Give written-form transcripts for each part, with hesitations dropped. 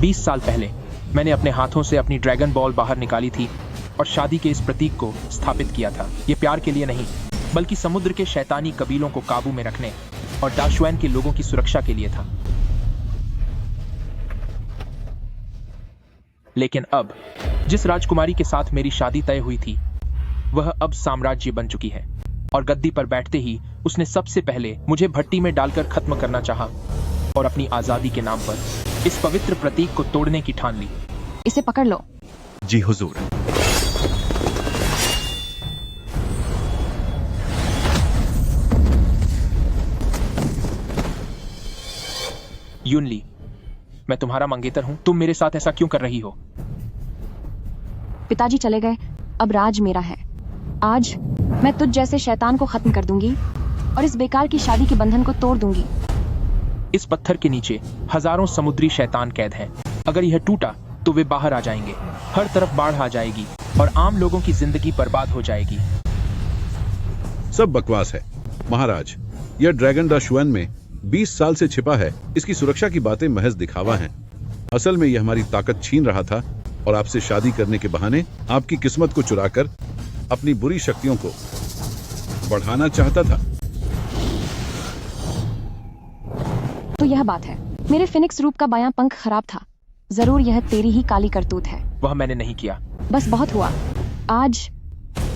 20 साल पहले मैंने अपने हाथों से अपनी ड्रैगन बॉल बाहर निकाली थी और शादी के इस प्रतीक को स्थापित किया था। ये प्यार के लिए नहीं, बल्कि समुद्र के शैतानी कबीलों को काबू में रखने और दाशुएन के लोगों की सुरक्षा के लिए था। लेकिन अब जिस राजकुमारी के साथ मेरी शादी तय हुई थी, वह अब साम्राज्य बन चुकी है और गद्दी पर बैठते ही उसने सबसे पहले मुझे भट्टी में डालकर खत्म करना चाहा और अपनी आजादी के नाम पर इस पवित्र प्रतीक को तोड़ने की ठान ली। इसे पकड़ लो। जी हुजूर। युनली, मैं तुम्हारा मंगेतर हूं। तुम मेरे साथ ऐसा क्यों कर रही हो? पिताजी चले गए, अब राज मेरा है। आज मैं तुझ जैसे शैतान को खत्म कर दूंगी और इस बेकार की शादी के बंधन को तोड़ दूंगी। इस पत्थर के नीचे हजारों समुद्री शैतान कैद हैं। अगर यह टूटा तो वे बाहर आ जाएंगे, हर तरफ बाढ़ आ जाएगी और आम लोगों की जिंदगी बर्बाद हो जाएगी। सब बकवास है महाराज। यह ड्रैगन दाशुएन में 20 साल से छिपा है। इसकी सुरक्षा की बातें महज दिखावा हैं। असल में यह हमारी ताकत छीन रहा था और आपसे शादी करने के बहाने आपकी किस्मत को चुराकर अपनी बुरी शक्तियों को बढ़ाना चाहता था। तो यह बात है। मेरे फिनिक्स रूप का बायां पंख खराब था। जरूर यह तेरी ही काली करतूत है। वह मैंने नहीं किया। बस बहुत हुआ। आज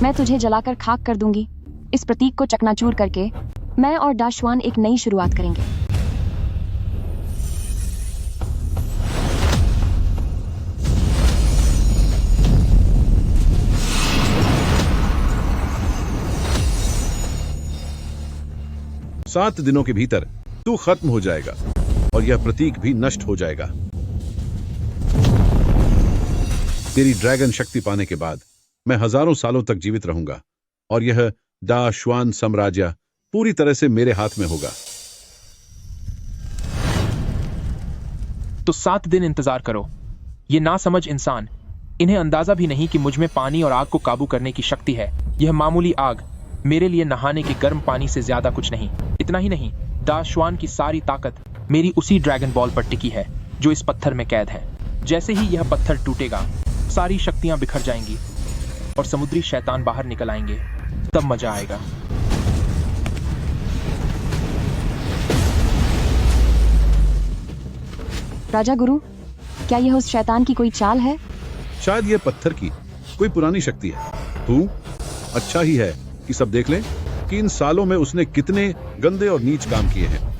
मैं तुझे जलाकर खाक कर दूंगी। इस प्रतीक को चकनाचूर करके मैं और दाशुआन एक नई शुरुआत करेंगे। सात दिनों के भीतर तू खत्म हो जाएगा और यह प्रतीक भी नष्ट हो जाएगा। तेरी ड्रैगन शक्ति पाने के बाद मैं हजारों सालों तक जीवित रहूंगा और यह दाशुआन साम्राज्य पूरी तरह से मेरे हाथ में होगा। तो 7 दिन इंतजार करो। ये नासमझ इंसान, इन्हें अंदाजा भी नहीं कि मुझ में पानी और आग को काबू करने की शक्ति है। यह मामूली आग मेरे लिए नहाने के गर्म पानी से ज्यादा कुछ नहीं। इतना ही नहीं, दाशुआन की सारी ताकत मेरी उसी ड्रैगन बॉल पर टिकी है जो इस पत्थर में कैद है। जैसे ही यह पत्थर टूटेगा, सारी शक्तियां बिखर जाएंगी और समुद्री शैतान बाहर निकल आएंगे। तब मजा आएगा। राजा गुरु, क्या यह उस शैतान की कोई चाल है? शायद यह पत्थर की कोई पुरानी शक्ति है। तू अच्छा ही है कि सब देख लें कि इन सालों में उसने कितने गंदे और नीच काम किए हैं।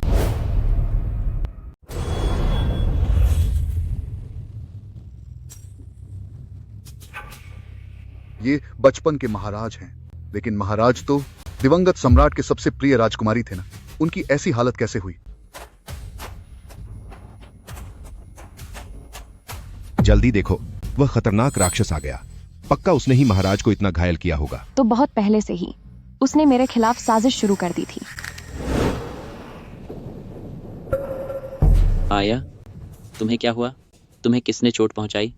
ये बचपन के महाराज हैं, लेकिन महाराज तो दिवंगत सम्राट के सबसे प्रिय राजकुमारी थे ना। उनकी ऐसी हालत कैसे हुई? जल्दी देखो, वह खतरनाक राक्षस आ गया। पक्का उसने ही महाराज को इतना घायल किया होगा। तो बहुत पहले से ही उसने मेरे खिलाफ साजिश शुरू कर दी थी। आया, तुम्हें क्या हुआ? तुम्हें किसने चोट पहुंचाई?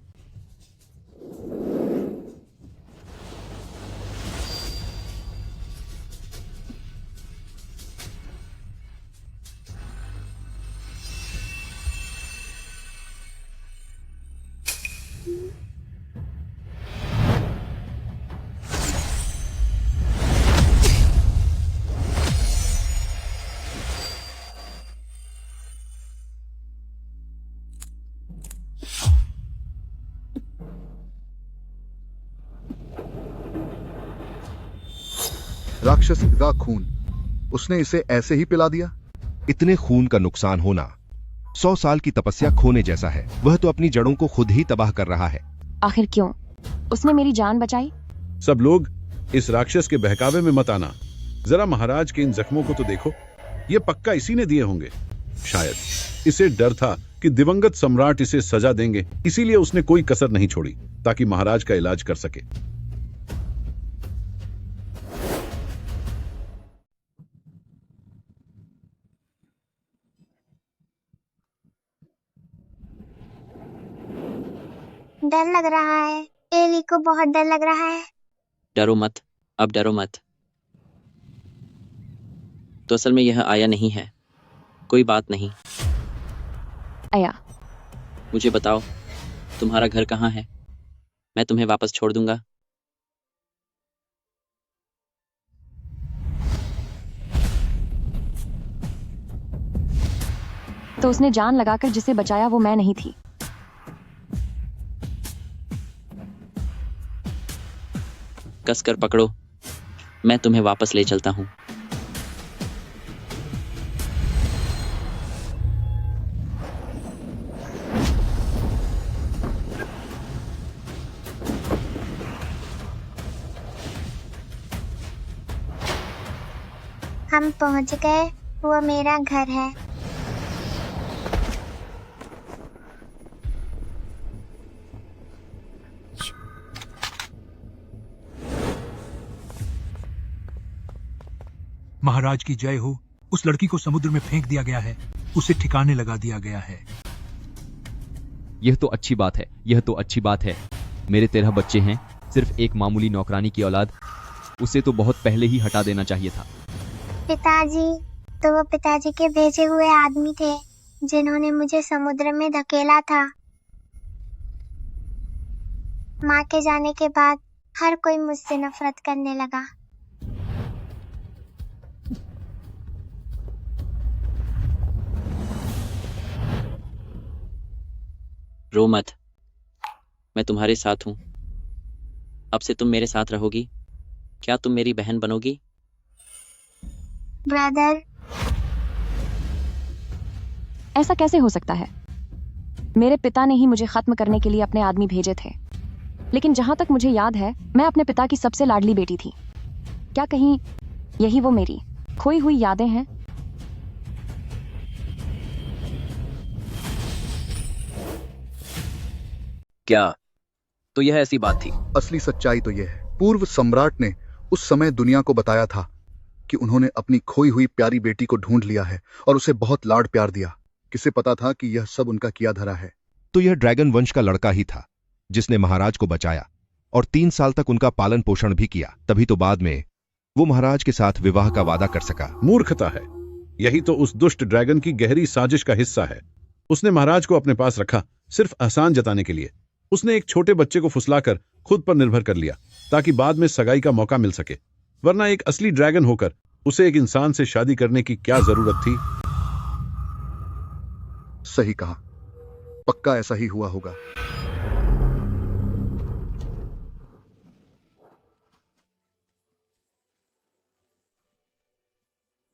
राक्षस का खून, उसने इसे ऐसे ही पिला दिया? इतने खून का नुकसान होना 100 साल की तपस्या खोने जैसा है। वह तो अपनी जड़ों को खुद ही तबाह कर रहा है। आखिर क्यों? उसने मेरी जान बचाई। सब लोग इस राक्षस के बहकावे में मत आना। जरा महाराज के इन जख्मों को तो देखो। ये पक्का इसी ने दिए होंगे। शायद इसे डर था कि दिवंगत सम्राट इसे सजा देंगे, इसीलिए उसने कोई कसर नहीं छोड़ी ताकि महाराज का इलाज कर सके। डर लग रहा है। एली को बहुत डर लग रहा है। डरो मत, अब डरो मत। तो असल में यह आया नहीं है। कोई बात नहीं। आया, मुझे बताओ, तुम्हारा घर कहाँ है? मैं तुम्हें वापस छोड़ दूंगा। तो उसने जान लगाकर जिसे बचाया वो मैं नहीं थी। कसकर पकड़ो, मैं तुम्हें वापस ले चलता हूँ। हम पहुंच गए, वो मेरा घर है। महाराज की जय हो। उस लड़की को समुद्र में फेंक दिया गया है, उसे ठिकाने लगा दिया गया है। यह तो अच्छी बात है, यह तो अच्छी बात है। मेरे 13 बच्चे हैं, सिर्फ एक मामूली नौकरानी की औलाद, उसे तो बहुत पहले ही हटा देना चाहिए था। पिताजी, तो वो पिताजी के भेजे हुए आदमी थे जिन्होंने मुझे समुद्र में धकेला था। माँ के जाने के बाद हर कोई मुझसे नफरत करने लगा। रो मत, मैं तुम्हारे साथ हूँ। अब से तुम मेरे साथ रहोगी। क्या तुम मेरी बहन बनोगी? ब्रदर, ऐसा कैसे हो सकता है? मेरे पिता ने ही मुझे खत्म करने के लिए अपने आदमी भेजे थे, लेकिन जहां तक मुझे याद है मैं अपने पिता की सबसे लाडली बेटी थी। क्या कहीं यही वो मेरी खोई हुई यादें हैं? क्या तो यह ऐसी बात थी? असली सच्चाई तो यह है, पूर्व सम्राट ने उस समय दुनिया को बताया था कि उन्होंने अपनी खोई हुई प्यारी बेटी को ढूंढ लिया है और उसे बहुत लाड प्यार दिया। किसे पता था कि यह सब उनका किया धरा है। तो यह ड्रैगन वंश का लड़का ही था जिसने महाराज को बचाया और 3 साल तक उनका पालन पोषण भी किया। तभी तो बाद में वो महाराज के साथ विवाह का वादा कर सका। मूर्खता है। यही तो उस दुष्ट ड्रैगन की गहरी साजिश का हिस्सा है। उसने महाराज को अपने पास रखा सिर्फ एहसान जताने के लिए। उसने एक छोटे बच्चे को फुसलाकर खुद पर निर्भर कर लिया ताकि बाद में सगाई का मौका मिल सके, वरना एक असली ड्रैगन होकर उसे एक इंसान से शादी करने की क्या जरूरत थी? सही कहा, पक्का ऐसा ही हुआ होगा।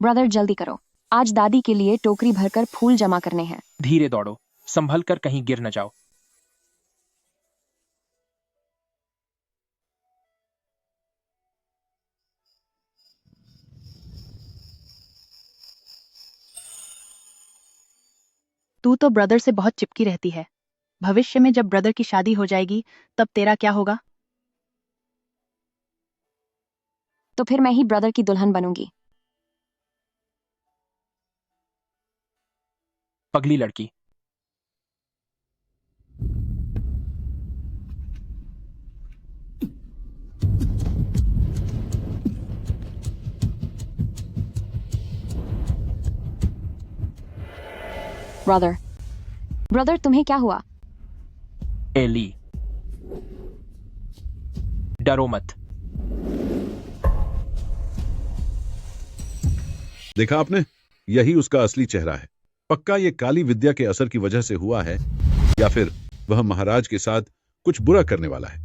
ब्रदर जल्दी करो, आज दादी के लिए टोकरी भरकर फूल जमा करने हैं। धीरे दौड़ो, संभल कर कहीं गिर न जाओ। तू तो ब्रदर से बहुत चिपकी रहती है। भविष्य में जब ब्रदर की शादी हो जाएगी तब तेरा क्या होगा? तो फिर मैं ही ब्रदर की दुल्हन बनूंगी। पगली लड़की। ब्रदर, ब्रदर तुम्हें क्या हुआ? एली, डरो मत। देखा आपने, यही उसका असली चेहरा है। पक्का ये काली विद्या के असर की वजह से हुआ है, या फिर वह महाराज के साथ कुछ बुरा करने वाला है।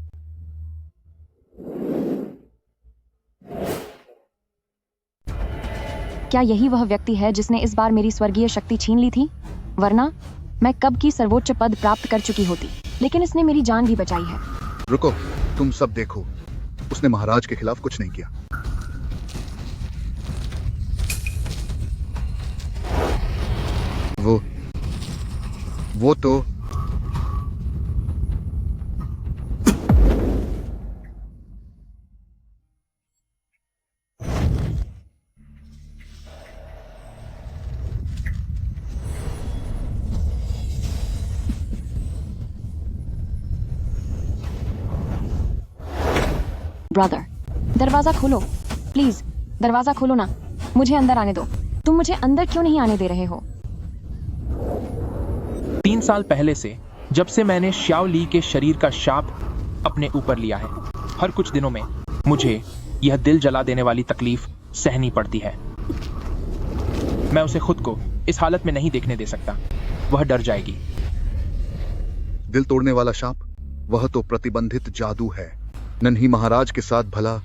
क्या यही वह व्यक्ति है जिसने इस बार मेरी स्वर्गीय शक्ति छीन ली थी? वरना मैं कब की सर्वोच्च पद प्राप्त कर चुकी होती, लेकिन इसने मेरी जान भी बचाई है। रुको, तुम सब देखो, उसने महाराज के खिलाफ कुछ नहीं किया। वो तो ब्रदर, दरवाजा खोलो प्लीज, दरवाजा खोलो ना, मुझे अंदर आने दो। तुम मुझे अंदर क्यों नहीं आने दे रहे हो? 3 साल पहले से जब से मैंने श्याओ ली के शरीर का शाप अपने ऊपर लिया है, हर कुछ दिनों में मुझे यह दिल जला देने वाली तकलीफ सहनी पड़ती है। मैं उसे खुद को इस हालत में नहीं देखने दे सकता। वह डर जाएगी। दिल तोड़ने वाला शाप, वह तो प्रतिबंधित जादू है। नन्ही महाराज के साथ भला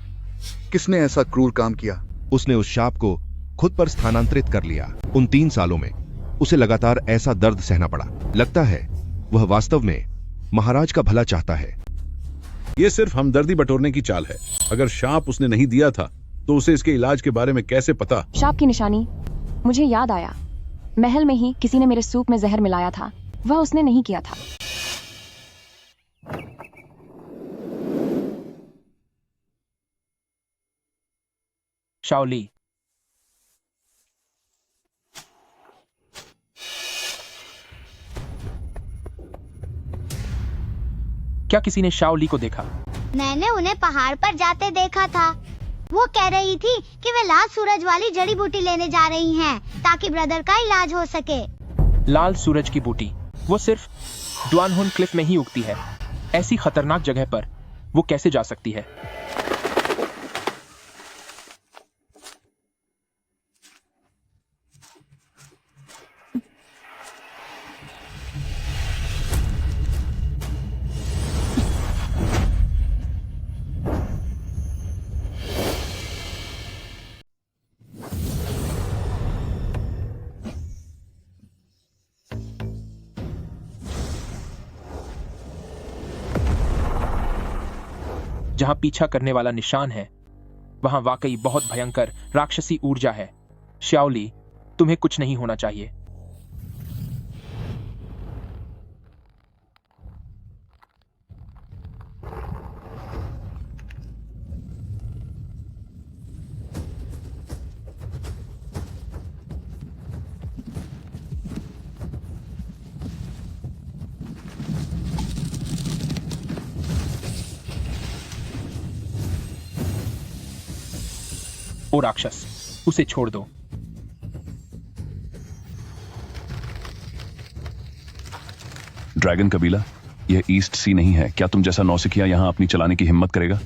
किसने ऐसा क्रूर काम किया? उसने उस शाप को खुद पर स्थानांतरित कर लिया। उन 3 सालों में उसे लगातार ऐसा दर्द सहना पड़ा। लगता है वह वास्तव में महाराज का भला चाहता है। यह सिर्फ हमदर्दी बटोरने की चाल है। अगर शाप उसने नहीं दिया था तो उसे इसके इलाज के बारे में कैसे पता? शाप की निशानी, मुझे याद आया। महल में ही किसी ने मेरे सूप में जहर मिलाया था। वह उसने नहीं किया था। शाओ ली, क्या किसी ने शाओ ली को देखा? मैंने उन्हें पहाड़ पर जाते देखा था। वो कह रही थी कि वे लाल सूरज वाली जड़ी बूटी लेने जा रही हैं ताकि ब्रदर का इलाज हो सके। लाल सूरज की बूटी वो सिर्फ ड्वानहुन क्लिफ में ही उगती है। ऐसी खतरनाक जगह पर वो कैसे जा सकती है? जहां पीछा करने वाला निशान है, वहां वाकई बहुत भयंकर राक्षसी ऊर्जा है। श्याओ ली, तुम्हें कुछ नहीं होना चाहिए। ओ राक्षस, उसे छोड़ दो। ड्रैगन कबीला, यह ईस्ट सी नहीं है। क्या तुम जैसा नौसिखिया यहां अपनी चलाने की हिम्मत करेगा?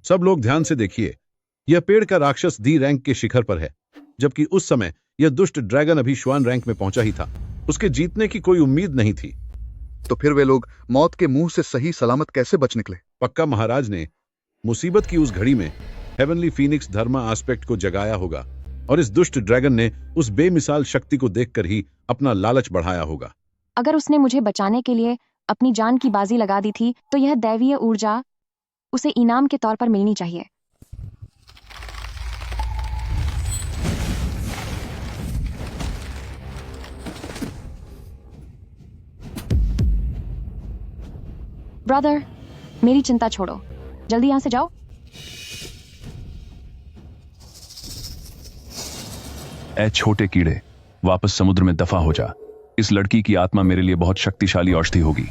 सब लोग ध्यान से देखिए। यह पेड़ का राक्षस डी रैंक के शिखर पर है, जबकि उस समय यह दुष्ट ड्रैगन अभी श्वान रैंक में पहुंचा ही था। उसके जीतने की कोई उम्मीद नहीं थी। तो फिर वे लोग मौत के मुंह से सही सलामत कैसे बच निकले? पक्का महाराज ने मुसीबत की उस घड़ी में हेवनली फीनिक्स धर्मा एस्पेक्ट को जगाया होगा, और इस दुष्ट ड्रैगन ने उस बेमिसाल शक्ति को देखकर ही अपना लालच बढ़ाया होगा। अगर उसने मुझे बचाने के लिए अपनी जान की बाजी लगा दी थी, तो यह दैवीय ऊर्जा उसे इनाम के तौर पर मिलनी चाहिए। ब्रदर, मेरी चिंता छोड़ो, जल्दी यहां से जाओ। ए छोटे कीड़े, वापस समुद्र में दफा हो जा। इस लड़की की आत्मा मेरे लिए बहुत शक्तिशाली औषधि होगी।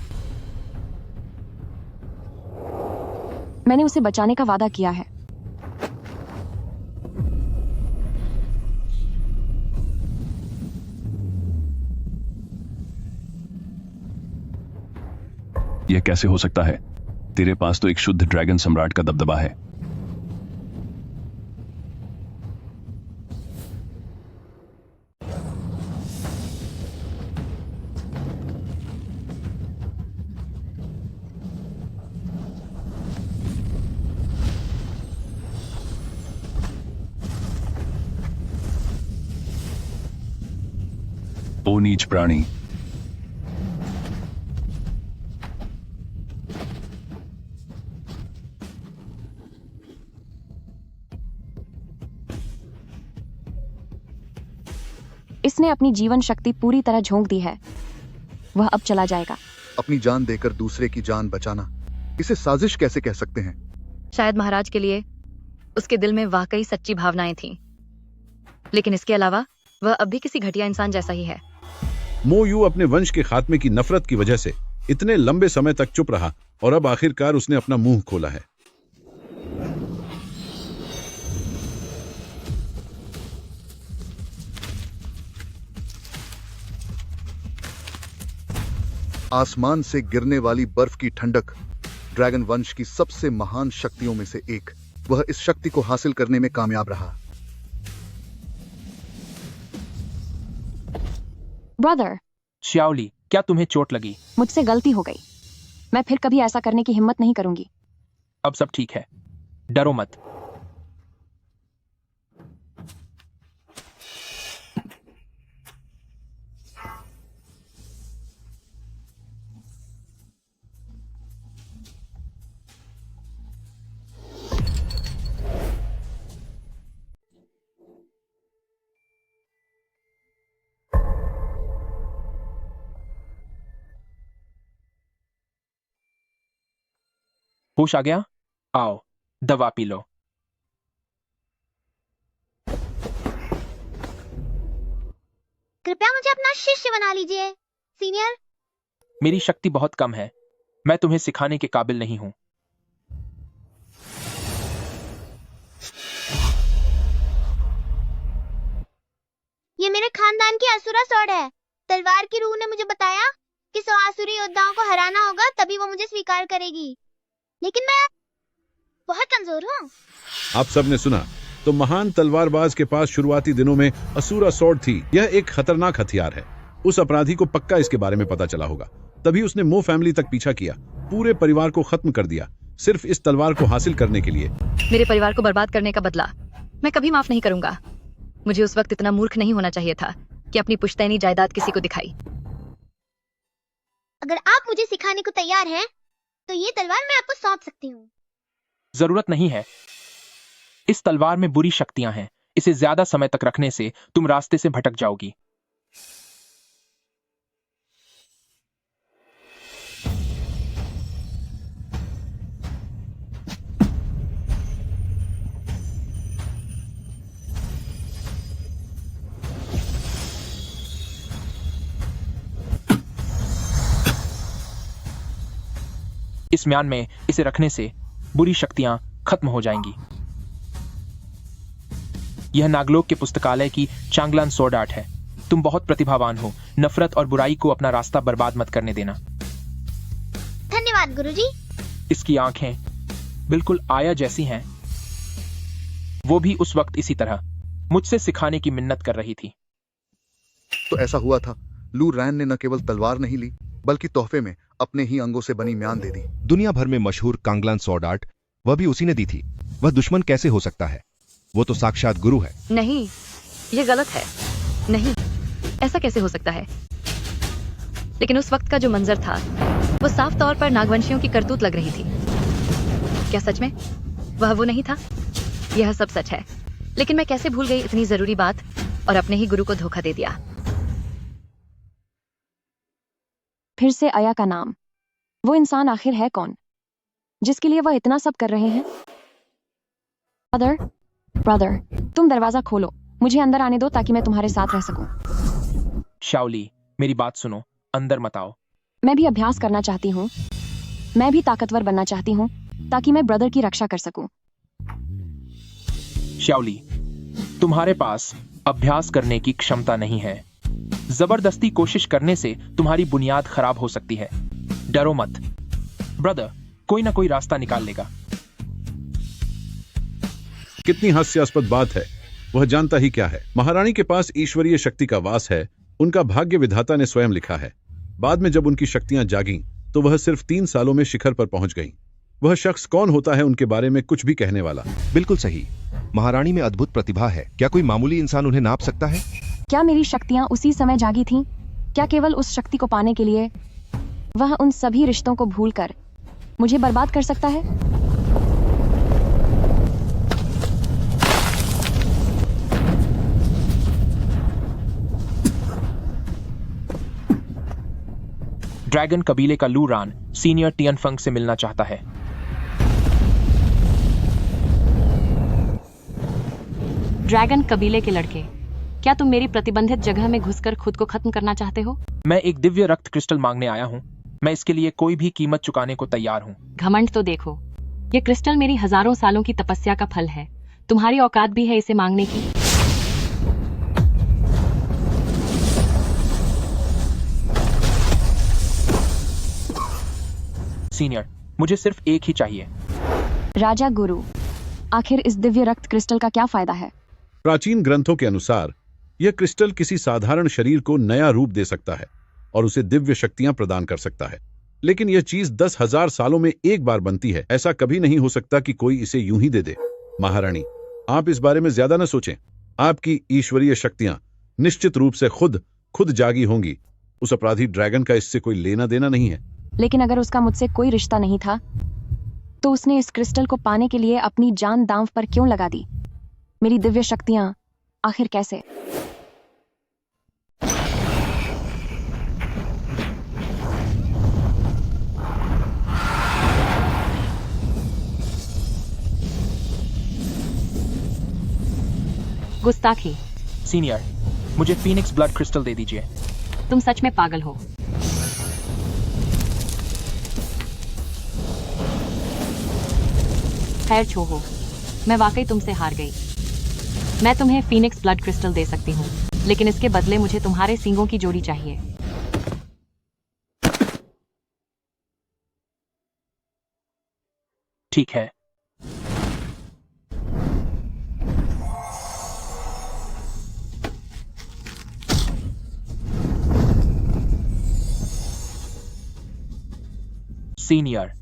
मैंने उसे बचाने का वादा किया है। यह कैसे हो सकता है? तेरे पास तो एक शुद्ध ड्रैगन सम्राट का दबदबा है। ओ नीच प्राणी, इसने अपनी जीवन शक्ति पूरी तरह झोंक दी है। वह अब चला जाएगा। अपनी जान देकर दूसरे की जान बचाना, इसे साजिश कैसे कह सकते हैं? शायद महाराज के लिए उसके दिल में वाकई सच्ची भावनाएं थीं, लेकिन इसके अलावा वह अब भी किसी घटिया इंसान जैसा ही है। मो यू अपने वंश के खात्मे की नफरत की वजह से इतने लंबे समय तक चुप रहा और अब आखिरकार उसने अपना मुंह खोला है। आसमान से गिरने वाली बर्फ की ठंडक ड्रैगन वंश की सबसे महान शक्तियों में से एक। वह इस शक्ति को हासिल करने में कामयाब रहा। ब्रदर, श्याओली, क्या तुम्हें चोट लगी? मुझसे गलती हो गई। मैं फिर कभी ऐसा करने की हिम्मत नहीं करूंगी। अब सब ठीक है, डरो मत। होश आ गया? आओ, दवा पी लो। कृपया मुझे अपना शिष्य बना लीजिए, सीनियर। मेरी शक्ति बहुत कम है, मैं तुम्हें सिखाने के काबिल नहीं हूं। ये मेरे खानदान की असुरा स्वॉर्ड है। तलवार की रूह ने मुझे बताया कि 100 आसुरी योद्धाओं को हराना होगा, तभी वो मुझे स्वीकार करेगी। लेकिन मैं बहुत कमजोर हूँ। आप सबने सुना, तो महान तलवारबाज के पास शुरुआती दिनों में असुरा स्वॉर्ड थी। यह एक खतरनाक हथियार है। उस अपराधी को पक्का इसके बारे में पता चला होगा, तभी उसने मो फैमिली तक पीछा किया, पूरे परिवार को खत्म कर दिया, सिर्फ इस तलवार को हासिल करने के लिए। मेरे परिवार को बर्बाद करने का बदला मैं कभी माफ नहीं करूंगा। मुझे उस वक्त इतना मूर्ख नहीं होना चाहिए था कि अपनी पुश्तैनी जायदाद किसी को दिखाई। अगर आप मुझे सिखाने को तैयार हैं, तो ये तलवार मैं आपको सौंप सकती हूँ। जरूरत नहीं है। इस तलवार में बुरी शक्तियां हैं। इसे ज्यादा समय तक रखने से तुम रास्ते से भटक जाओगी। इस म्यान में इसे रखने से बुरी शक्तियां खत्म हो जाएंगी। यह नागलोक के पुस्तकालय की चांगलान स्वॉर्ड आर्ट है। तुम बहुत प्रतिभावान हो। नफरत और बुराई को अपना रास्ता बर्बाद मत करने देना। धन्यवाद गुरुजी। इसकी आंखें बिल्कुल आया जैसी हैं। वो भी उस वक्त इसी तरह मुझसे सिखाने की मिन्नत कर रही थी। तो ऐसा हुआ था, लू रैन ने न केवल तलवार नहीं ली, बल्कि तोहफे में अपने ही अंगों से बनी म्यान दे दी। दुनिया भर में मशहूर कांगलान स्वॉर्ड आर्ट वह भी उसी ने दी थी। वह दुश्मन कैसे हो सकता है? वो तो साक्षात गुरु है। नहीं, ये गलत है। नहीं, ऐसा कैसे हो सकता है? लेकिन उस वक्त का जो मंजर था, वो साफ तौर पर नागवंशियों की करतूत लग रही थी। क्या सच में वह वो नहीं था? यह सब सच है, लेकिन मैं कैसे भूल गई इतनी जरूरी बात और अपने ही गुरु को धोखा दे दिया। फिर से आया का नाम। वो इंसान आखिर है कौन, जिसके लिए वह इतना सब कर रहे हैं? ब्रदर, तुम दरवाजा खोलो। मुझे अंदर आने दो ताकि मैं तुम्हारे साथ रह सकूं। शाओली, मेरी बात सुनो, अंदर मत आओ। मैं भी अभ्यास करना चाहती हूँ। मैं भी ताकतवर बनना चाहती हूँ ताकि मैं ब्रदर की रक्षा कर सकूं। शाओली, तुम्हारे पास अभ्यास करने की क्षमता नहीं है। जबरदस्ती कोशिश करने से तुम्हारी बुनियाद खराब हो सकती है। डरो मत ब्रदर, कोई ना कोई रास्ता निकाल लेगा। कितनी हास्यास्पद बात है। वह जानता ही क्या है। महारानी के पास ईश्वरीय शक्ति का वास है। उनका भाग्य विधाता ने स्वयं लिखा है। बाद में जब उनकी शक्तियां जागीं, तो वह सिर्फ 3 सालों में शिखर पर पहुंच गईं। वह शख्स कौन होता है उनके बारे में कुछ भी कहने वाला? बिल्कुल सही। महारानी में अद्भुत प्रतिभा है। क्या कोई मामूली इंसान उन्हें नाप सकता है? क्या मेरी शक्तियां उसी समय जागी थीं? क्या केवल उस शक्ति को पाने के लिए वह उन सभी रिश्तों को भूलकर मुझे बर्बाद कर सकता है? ड्रैगन कबीले का लू रान सीनियर टियनफंग से मिलना चाहता है। ड्रैगन कबीले के लड़के, क्या तुम मेरी प्रतिबंधित जगह में घुसकर खुद को खत्म करना चाहते हो? मैं एक दिव्य रक्त क्रिस्टल मांगने आया हूँ। मैं इसके लिए कोई भी कीमत चुकाने को तैयार हूँ। घमंड तो देखो, ये क्रिस्टल मेरी हजारों सालों की तपस्या का फल है। तुम्हारी औकात भी है इसे मांगने की? सीनियर, मुझे सिर्फ एक ही चाहिए। राजा गुरु, आखिर इस दिव्य रक्त क्रिस्टल का क्या फायदा है? प्राचीन ग्रंथों के अनुसार यह क्रिस्टल किसी साधारण शरीर को नया रूप दे सकता है और उसे दिव्य शक्तियां प्रदान कर सकता है, लेकिन यह चीज 10,000 सालों में एक बार बनती है। ऐसा कभी नहीं हो सकता कि कोई इसे यूं ही दे दे। महारानी, आप इस बारे में ज्यादा न सोचें। आपकी ईश्वरीय शक्तियां निश्चित रूप से खुद जागी होंगी। उस अपराधी ड्रैगन का इससे कोई लेना देना नहीं है। लेकिन अगर उसका मुझसे कोई रिश्ता नहीं था, तो उसने इस क्रिस्टल को पाने के लिए अपनी जान दांव पर क्यों लगा दी? मेरी दिव्य शक्तियां आखिर कैसे? गुस्ताखी। सीनियर, मुझे फीनिक्स ब्लड क्रिस्टल दे दीजिए। तुम सच में पागल हो। खैर छोड़ो, मैं वाकई तुमसे हार गई। मैं तुम्हें फीनिक्स ब्लड क्रिस्टल दे सकती हूँ, लेकिन इसके बदले मुझे तुम्हारे सींगों की जोड़ी चाहिए। ठीक है। सीनियर,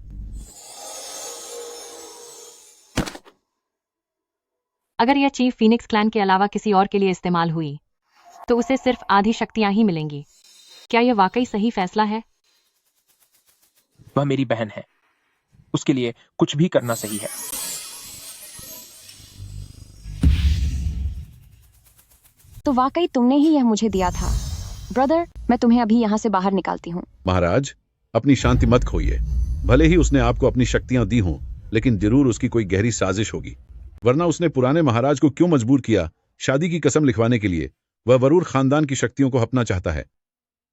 अगर यह चीफ फीनिक्स क्लैन के अलावा किसी और के लिए इस्तेमाल हुई, तो उसे सिर्फ आधी शक्तियां ही मिलेंगी। क्या यह वाकई सही फैसला है? वह मेरी बहन है, उसके लिए कुछ भी करना सही है। तो वाकई तुमने ही यह मुझे दिया था। ब्रदर, मैं तुम्हें अभी यहाँ से बाहर निकालती हूँ। महाराज, अपनी शांति मत खोइए। भले ही उसने आपको अपनी शक्तियां दी हों, लेकिन जरूर उसकी कोई गहरी साजिश होगी, वरना उसने पुराने महाराज को क्यों मजबूर किया शादी की कसम लिखवाने के लिए? वह वरूर खानदान की शक्तियों को हपना चाहता है।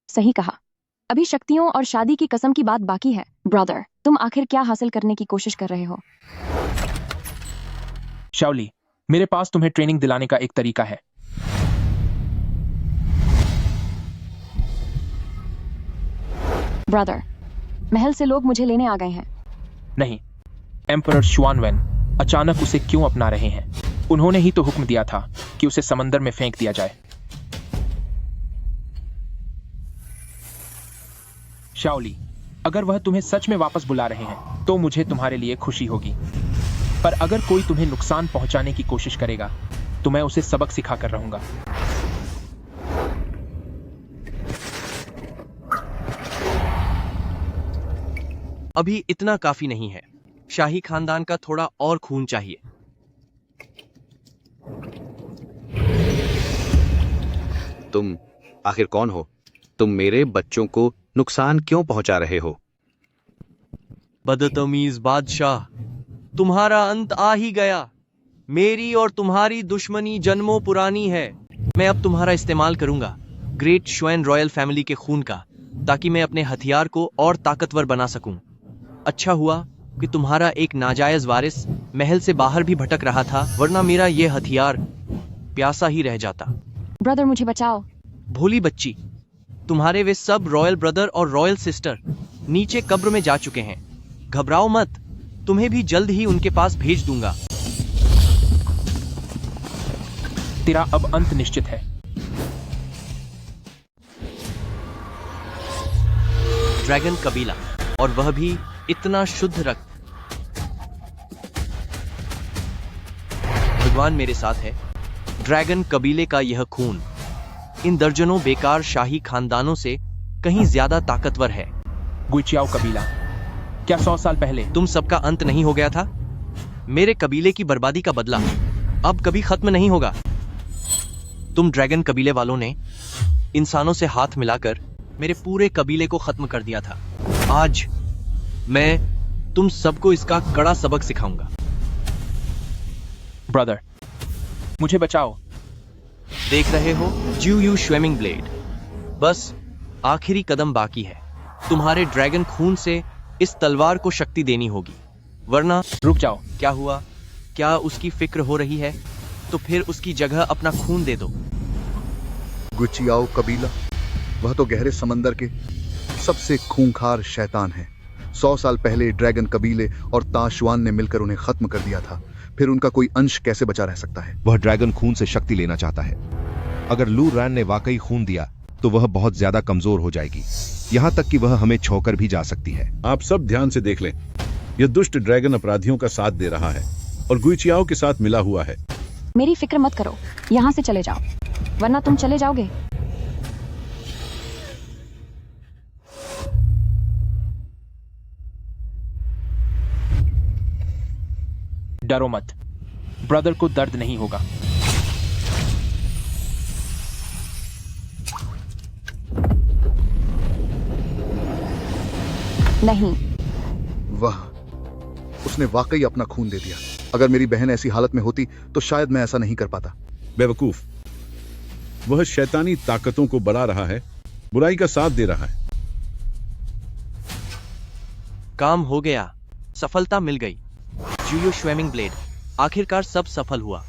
सही कहा। अभी शक्तियों और शादी की कसम की बात बाकी है। ब्रदर, तुम आखिर क्या हासिल करने की कोशिश कर रहे हो? शाओली, मेरे पास तुम्हें ट्रेनिंग दिलाने का एक तरीका है। ब्रदर, महल से लोग मुझे लेने आ गए हैं। नहीं, एम्परर शुआनवेन अचानक उसे क्यों अपना रहे हैं? उन्होंने ही तो हुक्म दिया था कि उसे समंदर में फेंक दिया जाए। शाओली, अगर वह तुम्हें सच में वापस बुला रहे हैं, तो मुझे तुम्हारे लिए खुशी होगी। पर अगर कोई तुम्हें नुकसान पहुंचाने की कोशिश करेगा, तो मैं उसे सबक सिखा कर रहूंगा। अभी इतना काफी नहीं है। शाही खानदान का थोड़ा और खून चाहिए। तुम आखिर कौन हो? तुम मेरे बच्चों को नुकसान क्यों पहुंचा रहे हो? बदतमीज बादशाह, तुम्हारा अंत आ ही गया। मेरी और तुम्हारी दुश्मनी जन्मों पुरानी है। मैं अब तुम्हारा इस्तेमाल करूंगा, ग्रेट शुएन रॉयल फैमिली के खून का, ताकि मैं अपने हथियार को और ताकतवर बना सकूं। अच्छा हुआ कि तुम्हारा एक नाजायज वारिस महल से बाहर भी भटक रहा था, वरना मेरा यह हथियार प्यासा ही रह जाता। ब्रदर, मुझे बचाओ। भोली बच्ची, तुम्हारे वे सब रॉयल ब्रदर और रॉयल सिस्टर नीचे कब्र में जा चुके हैं। घबराओ मत, तुम्हें भी जल्द ही उनके पास भेज दूंगा। तेरा अब अंत निश्चित है। ड्रैगन कबीला, और वह भी इतना शुद्ध रक्त। भगवान मेरे साथ है। ड्रैगन कबीले का यह खून इन दर्जनों बेकार शाही खानदानों से कहीं ज्यादा ताकतवर है। गुइचियाओ कबीला, क्या 100 साल पहले तुम सबका अंत नहीं हो गया था? मेरे कबीले की बर्बादी का बदला अब कभी खत्म नहीं होगा। तुम ड्रैगन कबीले वालों ने इंसानों से हाथ मिलाकर मेरे पूरे कबीले को खत्म कर दिया था। आज मैं तुम सबको इसका कड़ा सबक सिखाऊंगा। ब्रदर, मुझे बचाओ। देख रहे हो, ज्यू यू स्विमिंग ब्लेड, बस आखिरी कदम बाकी है। तुम्हारे ड्रैगन खून से इस तलवार को शक्ति देनी होगी, वरना। रुक जाओ। क्या हुआ? क्या उसकी फिक्र हो रही है? तो फिर उसकी जगह अपना खून दे दो। गुचियाओ कबीला, वह तो गहरे समंदर के सबसे खूंखार शैतान है। 100 साल पहले ड्रैगन कबीले और ताशुआन ने मिलकर उन्हें खत्म कर दिया था। फिर उनका कोई अंश कैसे बचा रह सकता है? वह ड्रैगन खून से शक्ति लेना चाहता है। अगर लू रैन ने वाकई खून दिया तो वह बहुत ज्यादा कमजोर हो जाएगी, यहाँ तक कि वह हमें छोकर भी जा सकती है। आप सब ध्यान से देख लें, यह दुष्ट ड्रैगन अपराधियों का साथ दे रहा है और गुइचियाओ के साथ मिला हुआ है। मेरी फिक्र मत करो, यहाँ से चले जाओ, वरना तुम चले जाओगे। डरो मत, ब्रदर को दर्द नहीं होगा। नहीं, उसने वाकई अपना खून दे दिया। अगर मेरी बहन ऐसी हालत में होती तो शायद मैं ऐसा नहीं कर पाता। बेवकूफ, वह शैतानी ताकतों को बढ़ा रहा है, बुराई का साथ दे रहा है। काम हो गया, सफलता मिल गई। जुयो स्विमिंग ब्लेड, आखिरकार सब सफल हुआ।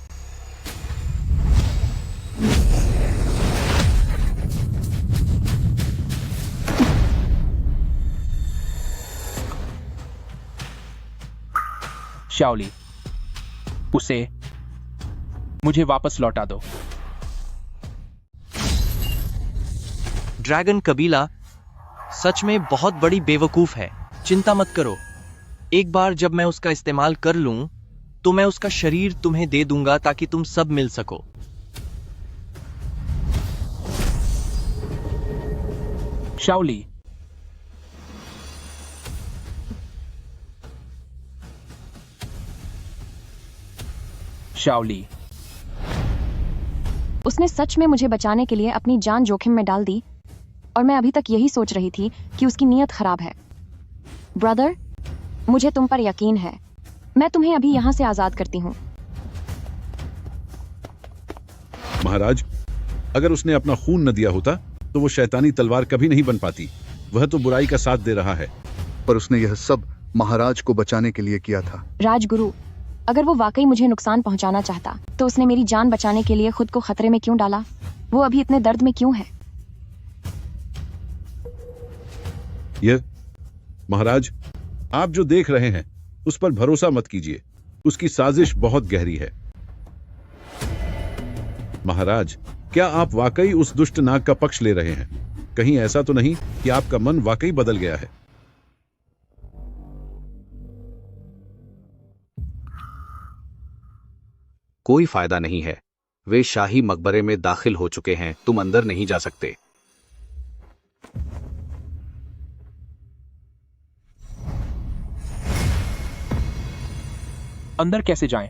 शाओली, उसे मुझे वापस लौटा दो। ड्रैगन कबीला सच में बहुत बड़ी बेवकूफ है। चिंता मत करो, एक बार जब मैं उसका इस्तेमाल कर लूं तो मैं उसका शरीर तुम्हें दे दूंगा ताकि तुम सब मिल सको। शाओली, शाओली, उसने सच में मुझे बचाने के लिए अपनी जान जोखिम में डाल दी और मैं अभी तक यही सोच रही थी कि उसकी नीयत खराब है। ब्रदर, मुझे तुम पर यकीन है। मैं तुम्हें अभी यहाँ से आजाद करती हूँ। महाराज, अगर उसने अपना खून न दिया होता तो वो शैतानी तलवार कभी नहीं बन पाती। वह तो बुराई का साथ दे रहा है। पर उसने यह सब महाराज को बचाने के लिए किया था। राजगुरु, अगर वो वाकई मुझे नुकसान पहुंचाना चाहता तो उसने मेरी जान बचाने के लिए खुद को खतरे में क्यों डाला? वो अभी इतने दर्द में क्यों है? महाराज, आप जो देख रहे हैं उस पर भरोसा मत कीजिए। उसकी साजिश बहुत गहरी है। महाराज, क्या आप वाकई उस दुष्ट नाग का पक्ष ले रहे हैं? कहीं ऐसा तो नहीं कि आपका मन वाकई बदल गया है? कोई फायदा नहीं है। वे शाही मकबरे में दाखिल हो चुके हैं। तुम अंदर नहीं जा सकते। अंदर कैसे जाएं?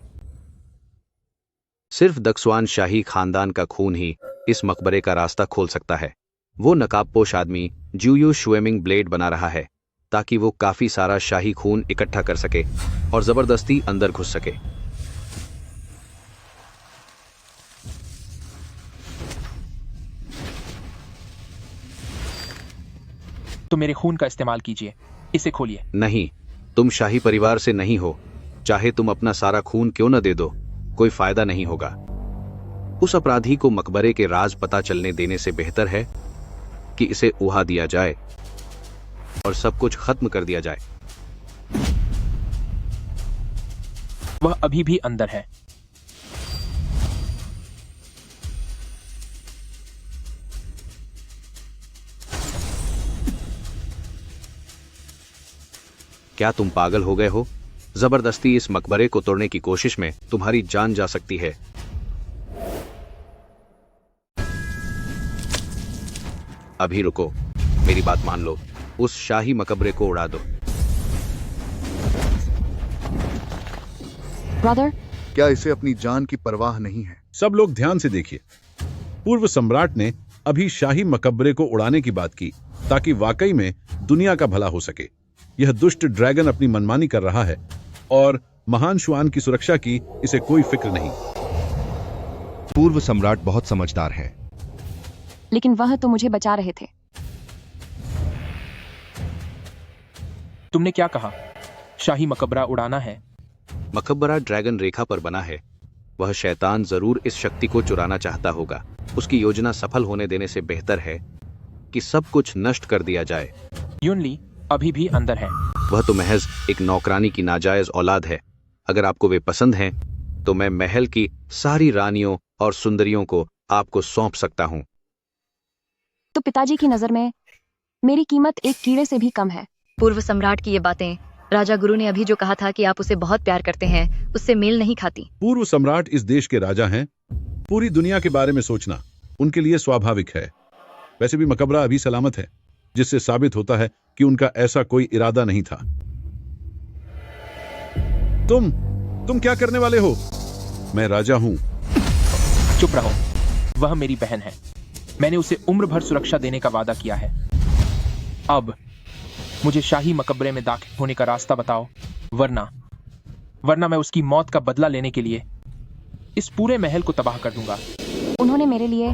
सिर्फ दक्सवान शाही खानदान का खून ही इस मकबरे का रास्ता खोल सकता है। वो नकाबपोश आदमी जुयो स्विमिंग ब्लेड बना रहा है ताकि वो काफी सारा शाही खून इकट्ठा कर सके और जबरदस्ती अंदर घुस सके। तो मेरे खून का इस्तेमाल कीजिए, इसे खोलिए। नहीं, तुम शाही परिवार से नहीं हो। चाहे तुम अपना सारा खून क्यों न दे दो, कोई फायदा नहीं होगा। उस अपराधी को मकबरे के राज पता चलने देने से बेहतर है कि इसे उहा दिया जाए और सब कुछ खत्म कर दिया जाए। वह अभी भी अंदर है। क्या तुम पागल हो गए हो? जबरदस्ती इस मकबरे को तोड़ने की कोशिश में तुम्हारी जान जा सकती है। अभी रुको, मेरी बात मान लो। उस शाही मकबरे को उड़ा दो। ब्रदर, क्या इसे अपनी जान की परवाह नहीं है? सब लोग ध्यान से देखिए। पूर्व सम्राट ने अभी शाही मकबरे को उड़ाने की बात की ताकि वाकई में दुनिया का भला हो सके। यह दुष्ट ड्रैगन अपनी मनमानी कर रहा है और महान शुआन की सुरक्षा की इसे कोई फिक्र नहीं। पूर्व सम्राट बहुत समझदार है। लेकिन वह तो मुझे बचा रहे थे। तुमने क्या कहा? शाही मकबरा उड़ाना है? मकबरा ड्रैगन रेखा पर बना है। वह शैतान जरूर इस शक्ति को चुराना चाहता होगा। उसकी योजना सफल होने देने से बेहतर है कि सब कुछ नष्ट कर दिया जाए। युनली अभी भी अंदर है। वह तो महज एक नौकरानी की नाजायज औलाद है। अगर आपको वे पसंद हैं, तो मैं महल की सारी रानियों और सुंदरियों को आपको सौंप सकता हूँ। तो पिताजी की नजर में मेरी कीमत एक कीड़े से भी कम है। पूर्व सम्राट की ये बातें राजा गुरु ने अभी जो कहा था कि आप उसे बहुत प्यार करते हैं, उससे मेल नहीं खाती। पूर्व सम्राट इस देश के राजा हैं। पूरी दुनिया के बारे में सोचना उनके लिए स्वाभाविक है। वैसे भी मकबरा अभी सलामत है, जिससे साबित होता है कि उनका ऐसा कोई इरादा नहीं था। तुम क्या करने वाले हो? मैं राजा हूं। चुप रहो। वह मेरी बहन है। मैंने उसे उम्र भर सुरक्षा देने का वादा किया है। अब मुझे शाही मकबरे में दाखिल होने का रास्ता बताओ, वरना मैं उसकी मौत का बदला लेने के लिए इस पूरे महल को तबाह कर दूंगा। उन्होंने मेरे लिए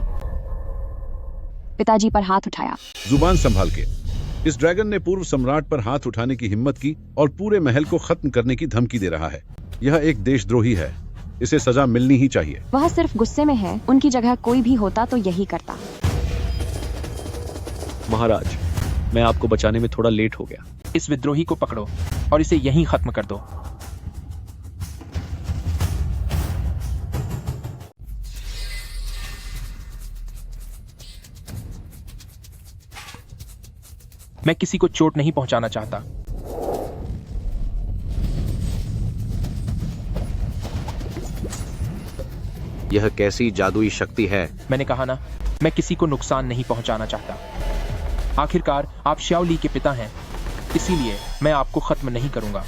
पिताजी पर हाथ उठाया। जुबान संभाल के। इस ड्रैगन ने पूर्व सम्राट पर हाथ उठाने की हिम्मत की और पूरे महल को खत्म करने की धमकी दे रहा है। यह एक देशद्रोही है। इसे सजा मिलनी ही चाहिए। वह सिर्फ गुस्से में है। उनकी जगह कोई भी होता तो यही करता। महाराज, मैं आपको बचाने में थोड़ा लेट हो गया। इस विद्रोही को पकड़ो और इसे यहीं खत्म कर दो। मैं किसी को चोट नहीं पहुंचाना चाहता। यह कैसी जादुई शक्ति है? मैंने कहा ना, मैं किसी को नुकसान नहीं पहुंचाना चाहता। आखिरकार आप श्याओ ली के पिता हैं, इसीलिए मैं आपको खत्म नहीं करूंगा।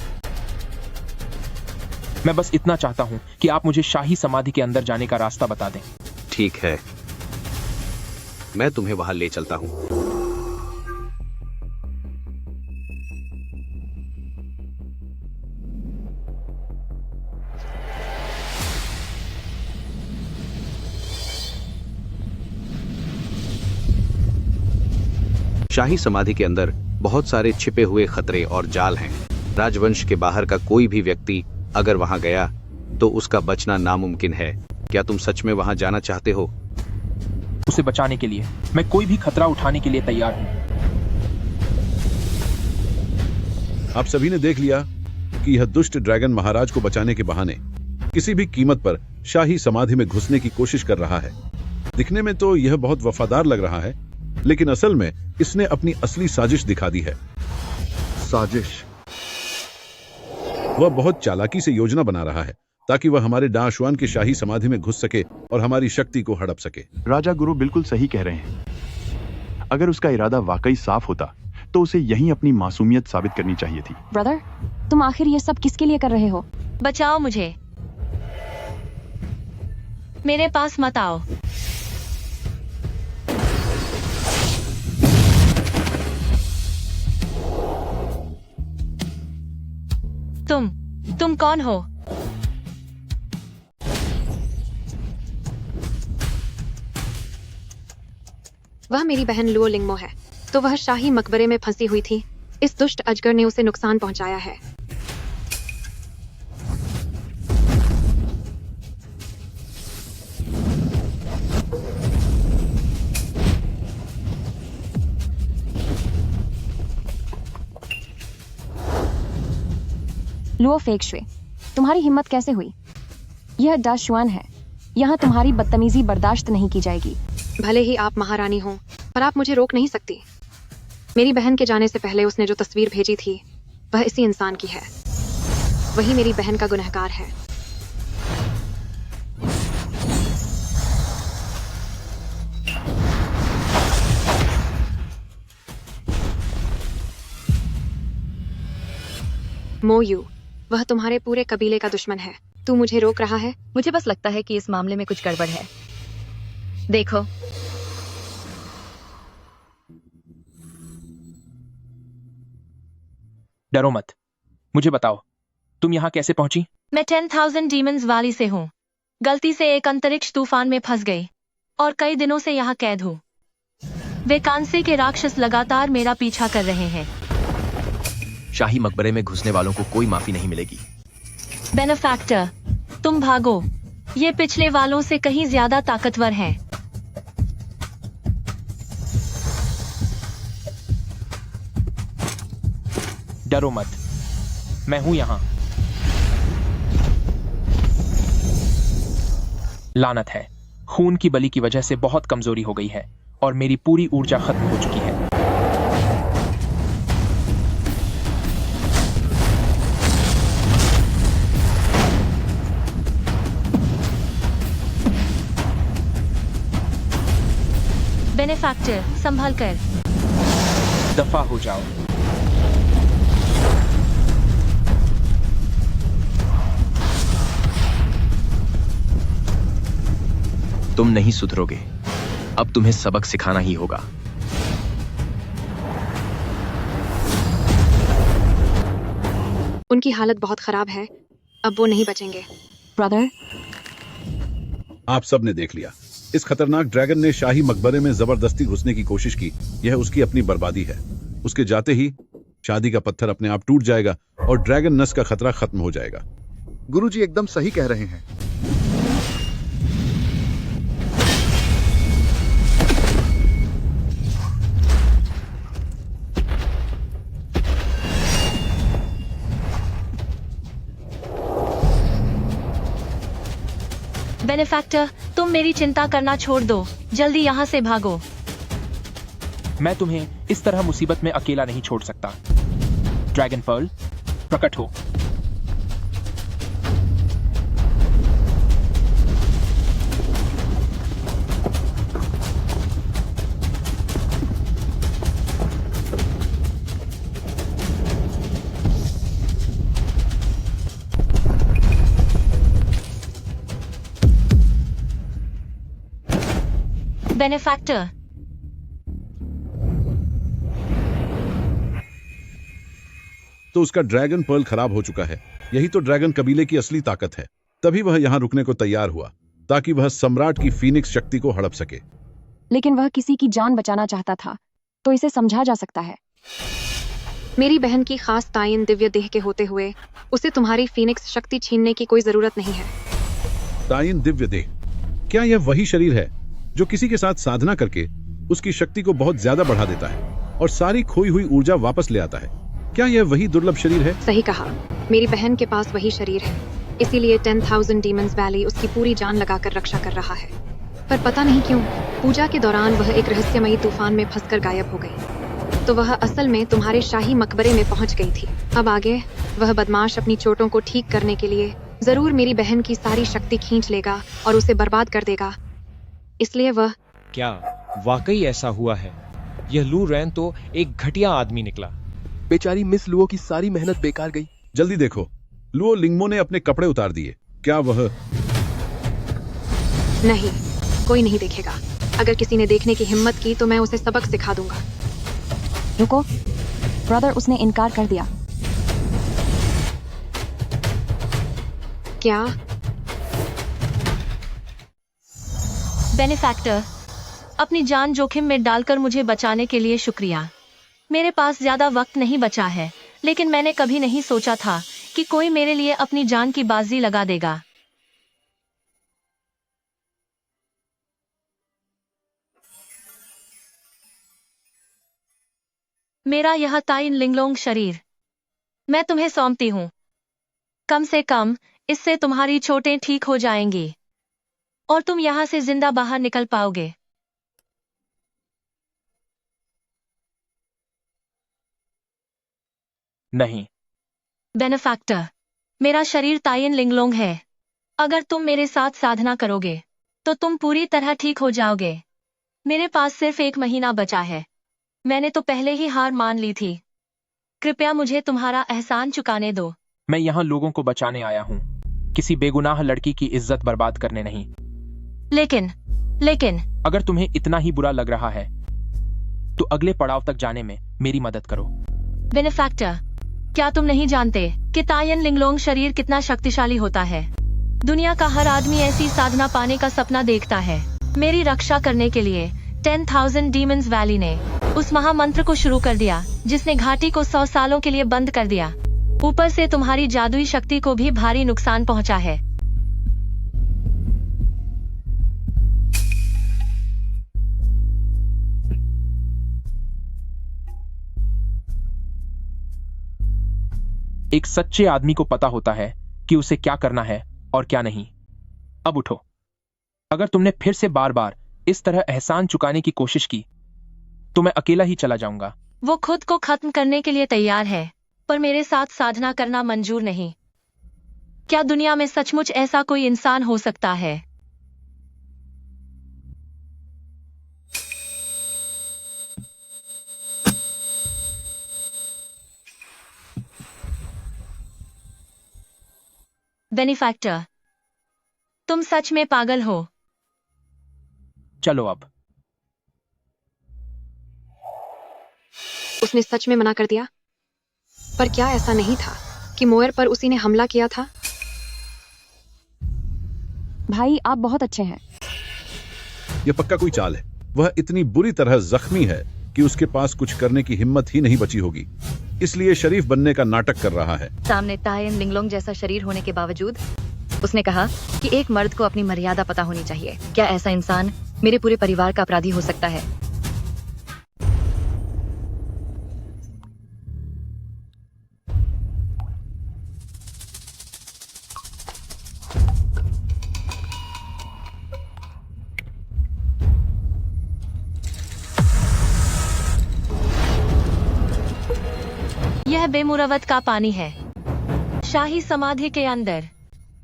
मैं बस इतना चाहता हूं कि आप मुझे शाही समाधि के अंदर जाने का रास्ता बता दें। ठीक है, मैं तुम्हें वहां ले चलता हूं। शाही समाधि के अंदर बहुत सारे छिपे हुए खतरे और जाल हैं। राजवंश के बाहर का कोई भी व्यक्ति अगर वहां गया तो उसका बचना नामुमकिन है। क्या तुम सच में वहां जाना चाहते हो? उसे बचाने के लिए मैं कोई भी खतरा उठाने के लिए तैयार हूं। आप सभी ने देख लिया कि यह दुष्ट ड्रैगन महाराज को बचाने के बहाने किसी भी कीमत पर शाही समाधि में घुसने की कोशिश कर रहा है। दिखने में तो यह बहुत वफादार लग रहा है, लेकिन असल में इसने अपनी असली साजिश दिखा दी है। साजिश? वह बहुत चालाकी से योजना बना रहा है ताकि वह हमारे डाशुआन की शाही समाधि में घुस सके और हमारी शक्ति को हड़प सके। राजा गुरु बिल्कुल सही कह रहे हैं। अगर उसका इरादा वाकई साफ होता तो उसे यहीं अपनी मासूमियत साबित करनी चाहिए थी। ब्रदर, तुम आखिर ये सब किसके लिए कर रहे हो? बचाओ मुझे, मेरे पास मत आओ। तुम कौन हो? वह मेरी बहन लुओ लिंगमो है। तो वह शाही मकबरे में फंसी हुई थी। इस दुष्ट अजगर ने उसे नुकसान पहुंचाया है। लुओ फेंगशुई, तुम्हारी हिम्मत कैसे हुई? यह डाशुआन है। यहाँ तुम्हारी बदतमीजी बर्दाश्त नहीं की जाएगी। भले ही आप महारानी हो, पर आप मुझे रोक नहीं सकती। मेरी बहन के जाने से पहले उसने जो तस्वीर भेजी थी, वह इसी इंसान की है। वही मेरी बहन का गुनहगार है। मोयू, वह तुम्हारे पूरे कबीले का दुश्मन है। तू मुझे रोक रहा है? मुझे बस लगता है कि इस मामले में कुछ गड़बड़ है। देखो, डरो मत। मुझे बताओ, तुम यहाँ कैसे पहुंची? मैं 10,000 डीमंस वाली से हूँ। गलती से एक अंतरिक्ष तूफान में फंस गई और कई दिनों से यहाँ कैद हूँ। वे कांसे के राक्षस लगातार मेरा पीछा कर रहे हैं। शाही मकबरे में घुसने वालों को कोई माफी नहीं मिलेगी। बेनेफैक्टर, तुम भागो। ये पिछले वालों से कहीं ज्यादा ताकतवर हैं। डरो मत, मैं हूं यहां। लानत है, खून की बलि की वजह से बहुत कमजोरी हो गई है और मेरी पूरी ऊर्जा खत्म हो चुकी है। बेनेफैक्टर, संभल कर। दफा हो जाओ। तुम नहीं सुधरोगे, अब तुम्हें सबक सिखाना ही होगा। उनकी हालत बहुत खराब है, अब वो नहीं बचेंगे। ब्रदर, आप सब ने देख लिया, इस खतरनाक ड्रैगन ने शाही मकबरे में जबरदस्ती घुसने की कोशिश की। यह उसकी अपनी बर्बादी है। उसके जाते ही शादी का पत्थर अपने आप टूट जाएगा और ड्रैगन नस्ल का खतरा खत्म हो जाएगा। गुरुजी एकदम सही कह रहे हैं। बेनेफैक्टर, तुम मेरी चिंता करना छोड़ दो, जल्दी यहाँ से भागो। मैं तुम्हें इस तरह मुसीबत में अकेला नहीं छोड़ सकता। ड्रैगन पर्ल, प्रकट हो। बेनेफैक्टर, तो उसका ड्रैगन पर्ल खराब हो चुका है। यही तो ड्रैगन कबीले की असली ताकत है। तभी वह यहाँ रुकने को तैयार हुआ ताकि वह सम्राट की फीनिक्स शक्ति को हड़प सके। लेकिन वह किसी की जान बचाना चाहता था, तो इसे समझा जा सकता है। मेरी बहन की खास ताइन दिव्य देह के होते हुए उसे तुम्हारी फीनिक्स शक्ति छीनने की कोई जरूरत नहीं है। ताइन दिव्य देह, क्या यह वही शरीर है जो किसी के साथ साधना करके उसकी शक्ति को बहुत ज्यादा बढ़ा देता है और सारी खोई हुई ऊर्जा वापस ले आता है? क्या यह वही दुर्लभ शरीर है? सही कहा, मेरी बहन के पास वही शरीर है। इसीलिए 10,000 डीमंस वैली उसकी पूरी जान लगाकर रक्षा कर रहा है। पर पता नहीं क्यों पूजा के दौरान वह एक रहस्यमयी तूफान में फंसकर गायब हो गई। तो वह असल में तुम्हारे शाही मकबरे में पहुंच गई थी। अब आगे वह बदमाश अपनी चोटों को ठीक करने के लिए जरूर मेरी बहन की सारी शक्ति खींच लेगा और उसे बर्बाद कर देगा। इसलिए वह... क्या वाकई ऐसा हुआ है? यह लू रैन तो एक घटिया आदमी निकला। बेचारी मिस लुओ की सारी मेहनत बेकार गई। जल्दी देखो, लुओ लिंगमो ने अपने कपड़े उतार दिए। क्या वह... नहीं, कोई नहीं देखेगा। अगर किसी ने देखने की हिम्मत की तो मैं उसे सबक सिखा दूंगा। रुको ब्रदर, उसने इनकार कर दिया। क्या? बेनेफैक्टर, अपनी जान जोखिम में डालकर मुझे बचाने के लिए शुक्रिया। मेरे पास ज्यादा वक्त नहीं बचा है, लेकिन मैंने कभी नहीं सोचा था कि कोई मेरे लिए अपनी जान की बाजी लगा देगा। मेरा यह ताइन लिंगलोंग शरीर मैं तुम्हें सौंपती हूँ। कम से कम इससे तुम्हारी चोटें ठीक हो जाएंगी और तुम यहाँ से जिंदा बाहर निकल पाओगे। नहीं बेनेफैक्टर, मेरा शरीर ताइन लिंगलोंग है। अगर तुम मेरे साथ साधना करोगे तो तुम पूरी तरह ठीक हो जाओगे। मेरे पास सिर्फ 1 महीना बचा है। मैंने तो पहले ही हार मान ली थी। कृपया मुझे तुम्हारा एहसान चुकाने दो। मैं यहाँ लोगों को बचाने आया हूँ, किसी बेगुनाह लड़की की इज्जत बर्बाद करने नहीं। लेकिन अगर तुम्हें इतना ही बुरा लग रहा है तो अगले पड़ाव तक जाने में मेरी मदद करो। बेनेफैक्टर, क्या तुम नहीं जानते कि ताइन लिंगलोंग शरीर कितना शक्तिशाली होता है? दुनिया का हर आदमी ऐसी साधना पाने का सपना देखता है। मेरी रक्षा करने के लिए 10,000 डीमंस वैली ने उस महामंत्र को शुरू कर दिया जिसने घाटी को 100 सालों के लिए बंद कर दिया। ऊपर से तुम्हारी जादुई शक्ति को भी भारी नुकसान पहुंचा है। एक सच्चे आदमी को पता होता है कि उसे क्या करना है और क्या नहीं। अब उठो। अगर तुमने फिर से बार बार इस तरह एहसान चुकाने की कोशिश की तो मैं अकेला ही चला जाऊंगा। वो खुद को खत्म करने के लिए तैयार है, पर मेरे साथ साधना करना मंजूर नहीं। क्या दुनिया में सचमुच ऐसा कोई इंसान हो सकता है? बेनिफैक्टर, तुम सच में पागल हो। चलो अब। उसने सच में मना कर दिया। पर क्या ऐसा नहीं था कि मोयर पर उसी ने हमला किया था? भाई, आप बहुत अच्छे हैं। यह पक्का कोई चाल है। वह इतनी बुरी तरह जख्मी है कि उसके पास कुछ करने की हिम्मत ही नहीं बची होगी, इसलिए शरीफ बनने का नाटक कर रहा है। सामने तायन लिंगलोंग जैसा शरीर होने के बावजूद उसने कहा कि एक मर्द को अपनी मर्यादा पता होनी चाहिए। क्या ऐसा इंसान मेरे पूरे परिवार का अपराधी हो सकता है? यह बेमुरवत का पानी है, शाही समाधि के अंदर।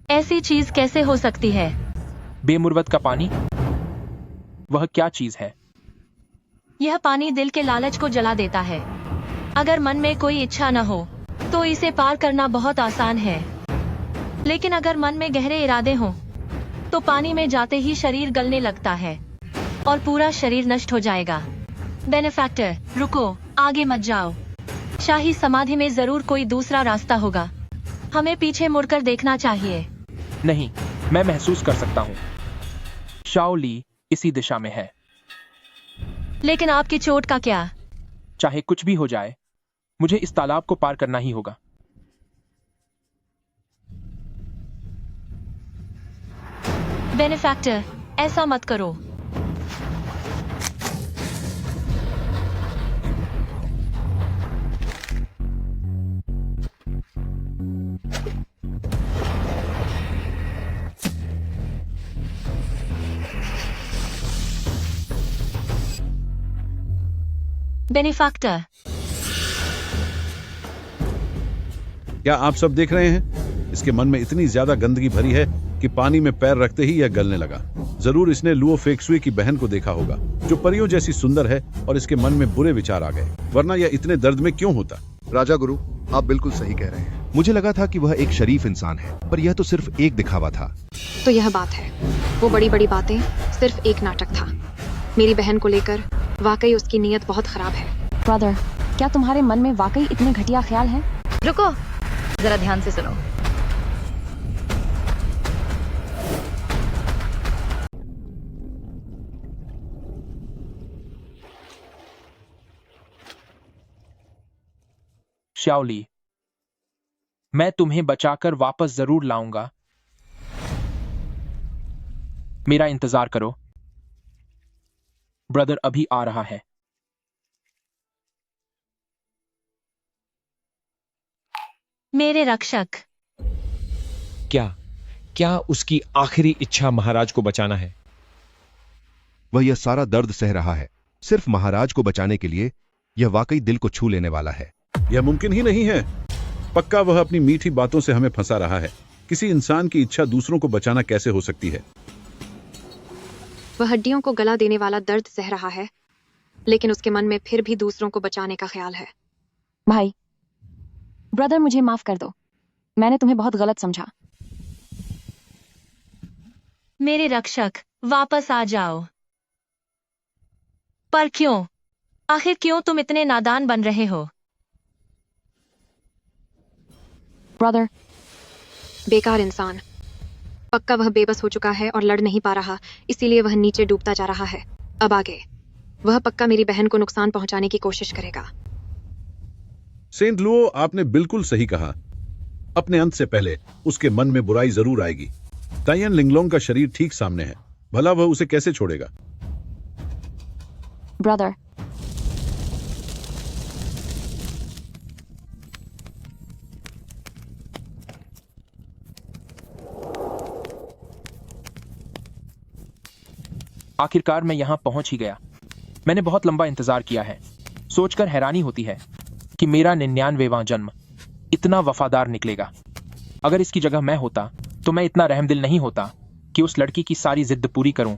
ऐसी चीज कैसे हो सकती है? बेमुरवत का पानी? वह क्या चीज है? यह पानी दिल के लालच को जला देता है। अगर मन में कोई इच्छा न हो तो इसे पार करना बहुत आसान है, लेकिन अगर मन में गहरे इरादे हों तो पानी में जाते ही शरीर गलने लगता है और पूरा शरीर नष्ट हो जाएगा। बेनिफैक्टर, रुको, आगे मत जाओ। शाही समाधि में जरूर कोई दूसरा रास्ता होगा। हमें पीछे मुड़कर देखना चाहिए। नहीं, मैं महसूस कर सकता हूँ। शाओ ली इसी दिशा में है। लेकिन आपकी चोट का क्या? चाहे कुछ भी हो जाए, मुझे इस तालाब को पार करना ही होगा। बेनिफैक्टर, ऐसा मत करो। बेनिफैक्टर, क्या आप सब देख रहे हैं? इसके मन में इतनी ज्यादा गंदगी भरी है कि पानी में पैर रखते ही यह गलने लगा। जरूर इसने लुओ फेक्सुई की बहन को देखा होगा, जो परियों जैसी सुंदर है, और इसके मन में बुरे विचार आ गए, वरना यह इतने दर्द में क्यों होता? राजा गुरु, आप बिल्कुल सही कह रहे हैं। मुझे लगा था कि वह एक शरीफ इंसान है, पर यह तो सिर्फ एक दिखावा था। तो यह बात है, वो बड़ी बड़ी बातें सिर्फ एक नाटक था। मेरी बहन को लेकर वाकई उसकी नीयत बहुत खराब है। ब्रदर, क्या तुम्हारे मन में वाकई इतने घटिया ख्याल हैं? रुको, जरा ध्यान से सुनो। शाओली, मैं तुम्हें बचाकर वापस जरूर लाऊंगा। मेरा इंतजार करो। ब्रदर अभी आ रहा है। मेरे रक्षक। क्या उसकी आखिरी इच्छा महाराज को बचाना है? वह यह सारा दर्द सह रहा है सिर्फ महाराज को बचाने के लिए। यह वाकई दिल को छू लेने वाला है। यह मुमकिन ही नहीं है। पक्का वह अपनी मीठी बातों से हमें फंसा रहा है। किसी इंसान की इच्छा दूसरों को बचाना कैसे हो सकती है? वह हड्डियों को गला देने वाला दर्द सह रहा है, लेकिन उसके मन में फिर भी दूसरों को बचाने का ख्याल है। भाई, ब्रदर, मुझे माफ कर दो। मैंने तुम्हें बहुत गलत समझा। मेरे रक्षक, वापस आ जाओ। पर क्यों? आखिर क्यों तुम इतने नादान बन रहे हो? ब्रदर, बेकार इंसान। पक्का वह बेबस हो चुका है और लड़ नहीं पा रहा, इसीलिए वह नीचे डूबता जा रहा है। अब आगे। वह पक्का मेरी बहन को नुकसान पहुंचाने की कोशिश करेगा। सेंट लुओ, आपने बिल्कुल सही कहा। अपने अंत से पहले उसके मन में बुराई जरूर आएगी। तायन लिंगलोंग का शरीर ठीक सामने है, भला वह उसे कैसे छोड़ेगा? ब्रदर, आखिरकार मैं यहां पहुंच ही गया। मैंने बहुत लंबा इंतजार किया है। सोचकर हैरानी होती है कि मेरा 99वां जन्म इतना वफादार निकलेगा। अगर इसकी जगह मैं होता तो मैं इतना रहमदिल नहीं होता कि उस लड़की की सारी जिद पूरी करूं।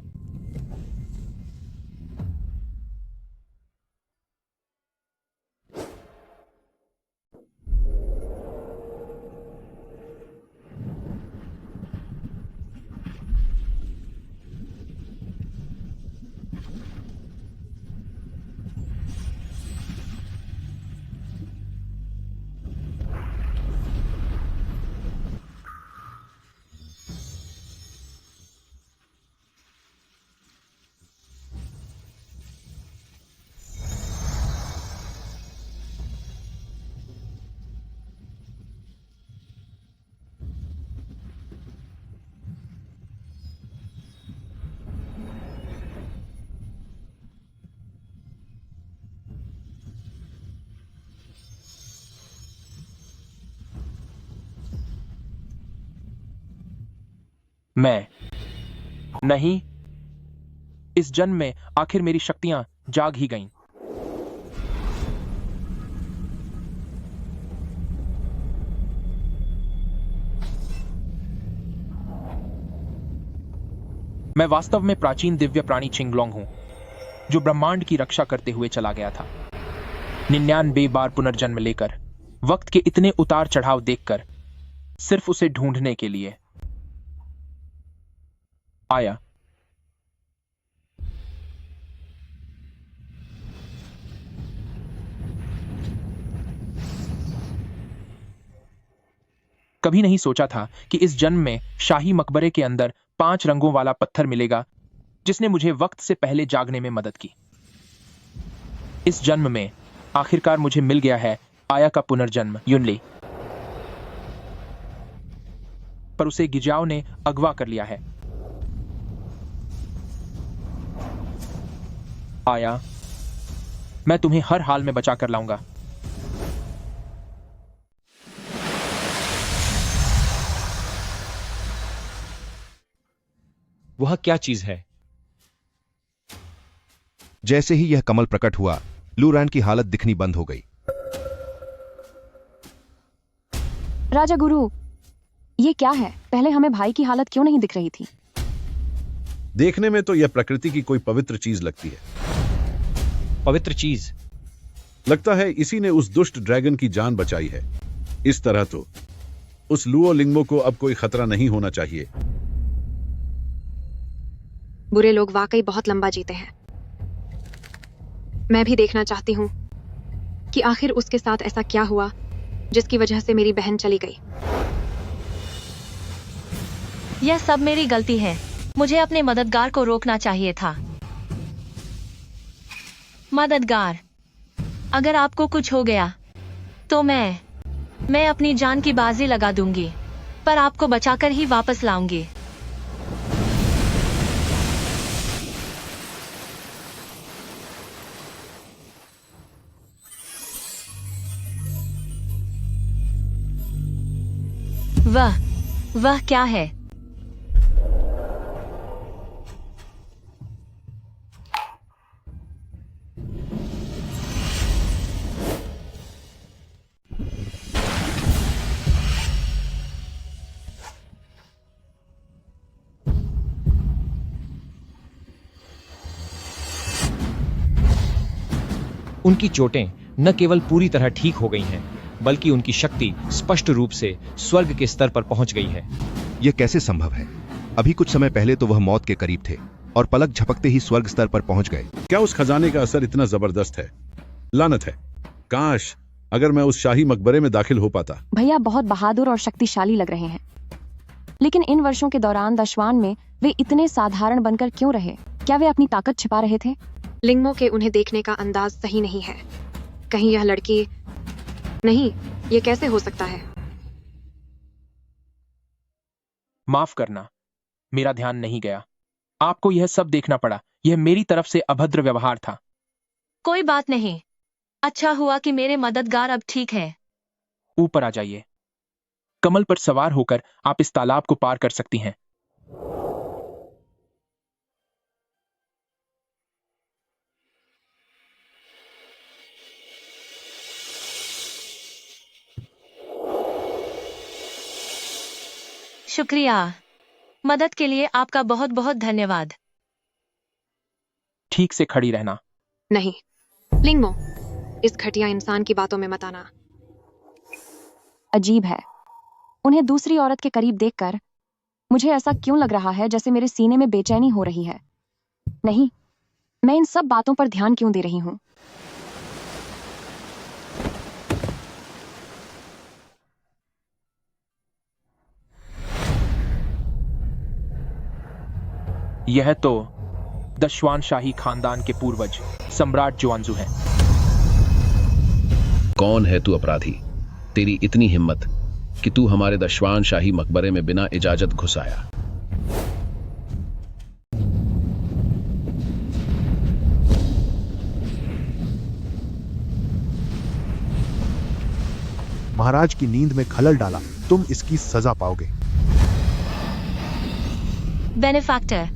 मैं नहीं, इस जन्म में आखिर मेरी शक्तियां जाग ही गईं। मैं वास्तव में प्राचीन दिव्य प्राणी चिंगलोंग हूं, जो ब्रह्मांड की रक्षा करते हुए चला गया था। 99 बार पुनर्जन्म लेकर, वक्त के इतने उतार चढ़ाव देखकर, सिर्फ उसे ढूंढने के लिए आया। कभी नहीं सोचा था कि इस जन्म में शाही मकबरे के अंदर 5 रंगों वाला पत्थर मिलेगा, जिसने मुझे वक्त से पहले जागने में मदद की। इस जन्म में आखिरकार मुझे मिल गया है आया का पुनर्जन्म युनली, पर उसे गिजाओ ने अगवा कर लिया है। आया, मैं तुम्हें हर हाल में बचा कर लाऊंगा। वह क्या चीज है? जैसे ही यह कमल प्रकट हुआ, लू रैन की हालत दिखनी बंद हो गई। राजा गुरु, ये क्या है? पहले हमें भाई की हालत क्यों नहीं दिख रही थी? देखने में तो यह प्रकृति की कोई पवित्र चीज लगती है। पवित्र चीज? लगता है इसी ने उस दुष्ट ड्रैगन की जान बचाई है। इस तरह तो उस लुओ लिंगमो को अब कोई खतरा नहीं होना चाहिए। बुरे लोग वाकई बहुत लंबा जीते हैं। मैं भी देखना चाहती हूँ कि आखिर उसके साथ ऐसा क्या हुआ जिसकी वजह से मेरी बहन चली गई। यह सब मेरी गलती है। मुझे अपने मददगार को रोकना चाहिए था। मददगार, अगर आपको कुछ हो गया तो मैं अपनी जान की बाजी लगा दूंगी, पर आपको बचाकर ही वापस लाऊंगी। वह क्या है? उनकी चोटें न केवल पूरी तरह ठीक हो गई हैं, बल्कि उनकी शक्ति स्पष्ट रूप से स्वर्ग के स्तर पर पहुंच गई है। यह कैसे संभव है? अभी कुछ समय पहले तो वह मौत के करीब थे और पलक झपकते ही स्वर्ग स्तर पर पहुंच गए। क्या उस खजाने का असर इतना जबरदस्त है? लानत है। काश अगर मैं उस शाही मकबरे में दाखिल हो पाता। भैया बहुत बहादुर और शक्तिशाली लग रहे हैं, लेकिन इन वर्षों के दौरान दशवान में वे इतने साधारण बनकर क्यों रहे? क्या वे अपनी ताकत छिपा रहे थे? लिंगमो के उन्हें देखने का अंदाज सही नहीं है। कहीं यह लड़की नहीं, ये कैसे हो सकता है? माफ करना, मेरा ध्यान नहीं गया। आपको यह सब देखना पड़ा। यह मेरी तरफ से अभद्र व्यवहार था। कोई बात नहीं। अच्छा हुआ कि मेरे मददगार अब ठीक है। ऊपर आ जाइए। कमल पर सवार होकर आप इस तालाब को पार कर सकती हैं। शुक्रिया। मदद के लिए आपका बहुत बहुत धन्यवाद। ठीक से खड़ी रहना। नहीं, लिंगमो, इस घटिया इंसान की बातों में मत आना। अजीब है, उन्हें दूसरी औरत के करीब देखकर मुझे ऐसा क्यों लग रहा है जैसे मेरे सीने में बेचैनी हो रही है। नहीं, मैं इन सब बातों पर ध्यान क्यों दे रही हूं? यह तो दशवान शाही खानदान के पूर्वज सम्राट जुआनजू हैं। कौन है तू अपराधी? तेरी इतनी हिम्मत कि तू हमारे दशवान शाही मकबरे में बिना इजाजत घुस आया। महाराज की नींद में खलल डाला, तुम इसकी सजा पाओगे। बेनिफैक्टर,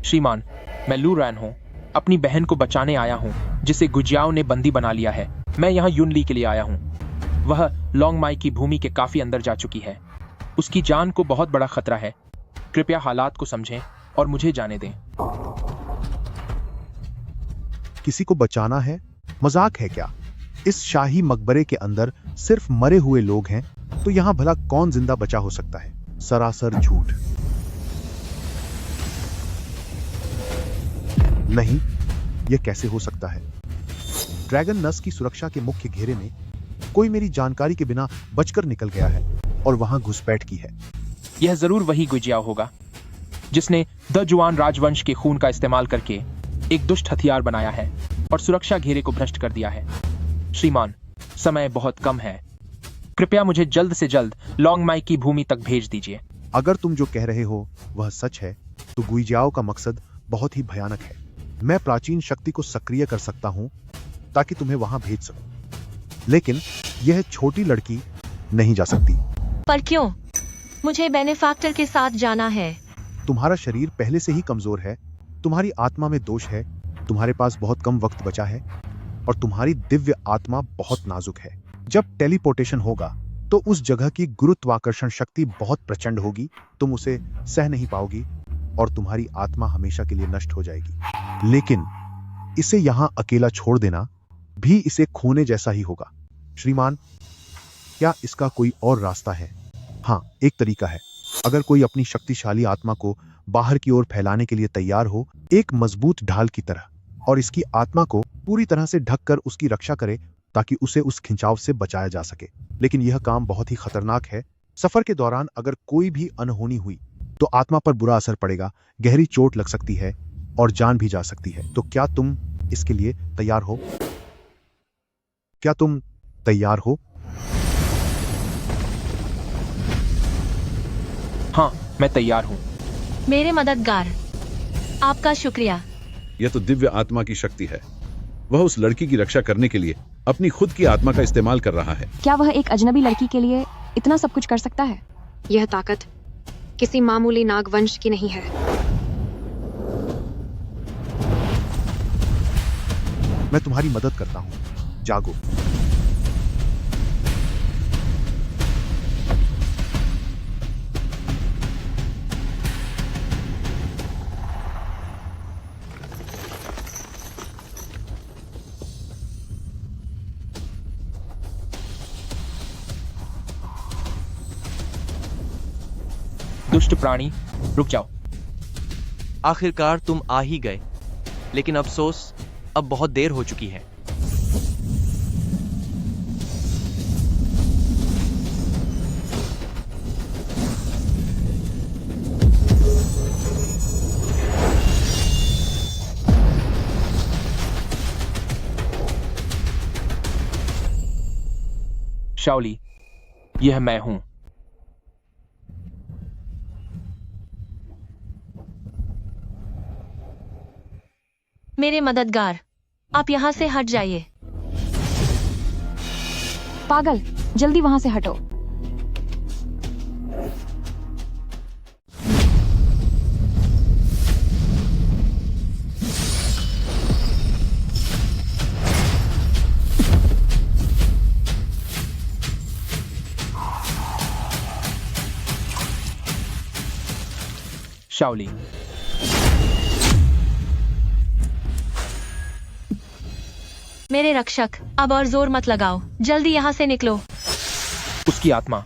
श्रीमान, मैं लू रैन हूँ। अपनी बहन को बचाने आया हूँ जिसे गुजियाओं ने बंदी बना लिया है। मैं यहाँ युनली के लिए आया हूँ। वह लॉन्ग माई की भूमि के काफी अंदर जा चुकी है। उसकी जान को बहुत बड़ा खतरा है। कृपया हालात को समझें और मुझे जाने दें। किसी को बचाना है? मजाक है क्या? इस शाही मकबरे के अंदर सिर्फ मरे हुए लोग हैं, तो यहाँ भला कौन जिंदा बचा हो सकता है? सरासर झूठ। नहीं, यह कैसे हो सकता है? ड्रैगन नस की सुरक्षा के मुख्य घेरे में कोई मेरी जानकारी के बिना बचकर निकल गया है और वहां घुसपैठ की है। यह जरूर वही गुजियाओ होगा जिसने द जुआन राजवंश के खून का इस्तेमाल करके एक दुष्ट हथियार बनाया है और सुरक्षा घेरे को भ्रष्ट कर दिया है। श्रीमान, समय बहुत कम है। कृपया मुझे जल्द से जल्द लॉन्ग माई की भूमि तक भेज दीजिए। अगर तुम जो कह रहे हो वह सच है, तो गुइजियाओ का मकसद बहुत ही भयानक है। मैं प्राचीन शक्ति को सक्रिय कर सकता हूं ताकि तुम्हें वहां भेज सकूं, लेकिन यह छोटी लड़की नहीं जा सकती। पर क्यों? मुझे बेनिफैक्टर के साथ जाना है। तुम्हारा शरीर पहले से ही कमजोर है, तुम्हारी आत्मा में दोष है, तुम्हारे पास बहुत कम वक्त बचा है और तुम्हारी दिव्य आत्मा बहुत नाजुक है। जब टेलीपोर्टेशन होगा तो उस जगह की गुरुत्वाकर्षण शक्ति बहुत प्रचंड होगी, तुम उसे सह नहीं पाओगी और तुम्हारी आत्मा हमेशा के लिए नष्ट हो जाएगी। लेकिन इसे यहां अकेला छोड़ देना भी इसे खोने जैसा ही होगा। श्रीमान, क्या इसका कोई और रास्ता है? हाँ, एक तरीका है। अगर कोई अपनी शक्तिशाली आत्मा को बाहर की ओर फैलाने के लिए तैयार हो, एक मजबूत ढाल की तरह, और इसकी आत्मा को पूरी तरह से ढककर उसकी रक्षा करे ताकि उसे उस खिंचाव से बचाया जा सके। लेकिन यह काम बहुत ही खतरनाक है। सफर के दौरान अगर कोई भी अनहोनी हुई तो आत्मा पर बुरा असर पड़ेगा, गहरी चोट लग सकती है और जान भी जा सकती है। तो क्या तुम इसके लिए तैयार हो? क्या तुम तैयार हो? हाँ, मैं तैयार हूँ। मेरे मददगार, आपका शुक्रिया। यह तो दिव्य आत्मा की शक्ति है। वह उस लड़की की रक्षा करने के लिए अपनी खुद की आत्मा का इस्तेमाल कर रहा है। क्या वह एक अजनबी लड़की के लिए इतना सब कुछ कर सकता है? यह ताकत किसी मामूली नागवंश की नहीं है। मैं तुम्हारी मदद करता हूं। जागो। दुष्ट प्राणी, रुक जाओ। आखिरकार तुम आ ही गए, लेकिन अफसोस अब बहुत देर हो चुकी है। शाओली, यह मैं हूं। मेरे मददगार, आप यहाँ से हट जाइए। पागल, जल्दी वहां से हटो। शाओली, मेरे रक्षक, अब और जोर मत लगाओ, जल्दी यहाँ से निकलो। उसकी आत्मा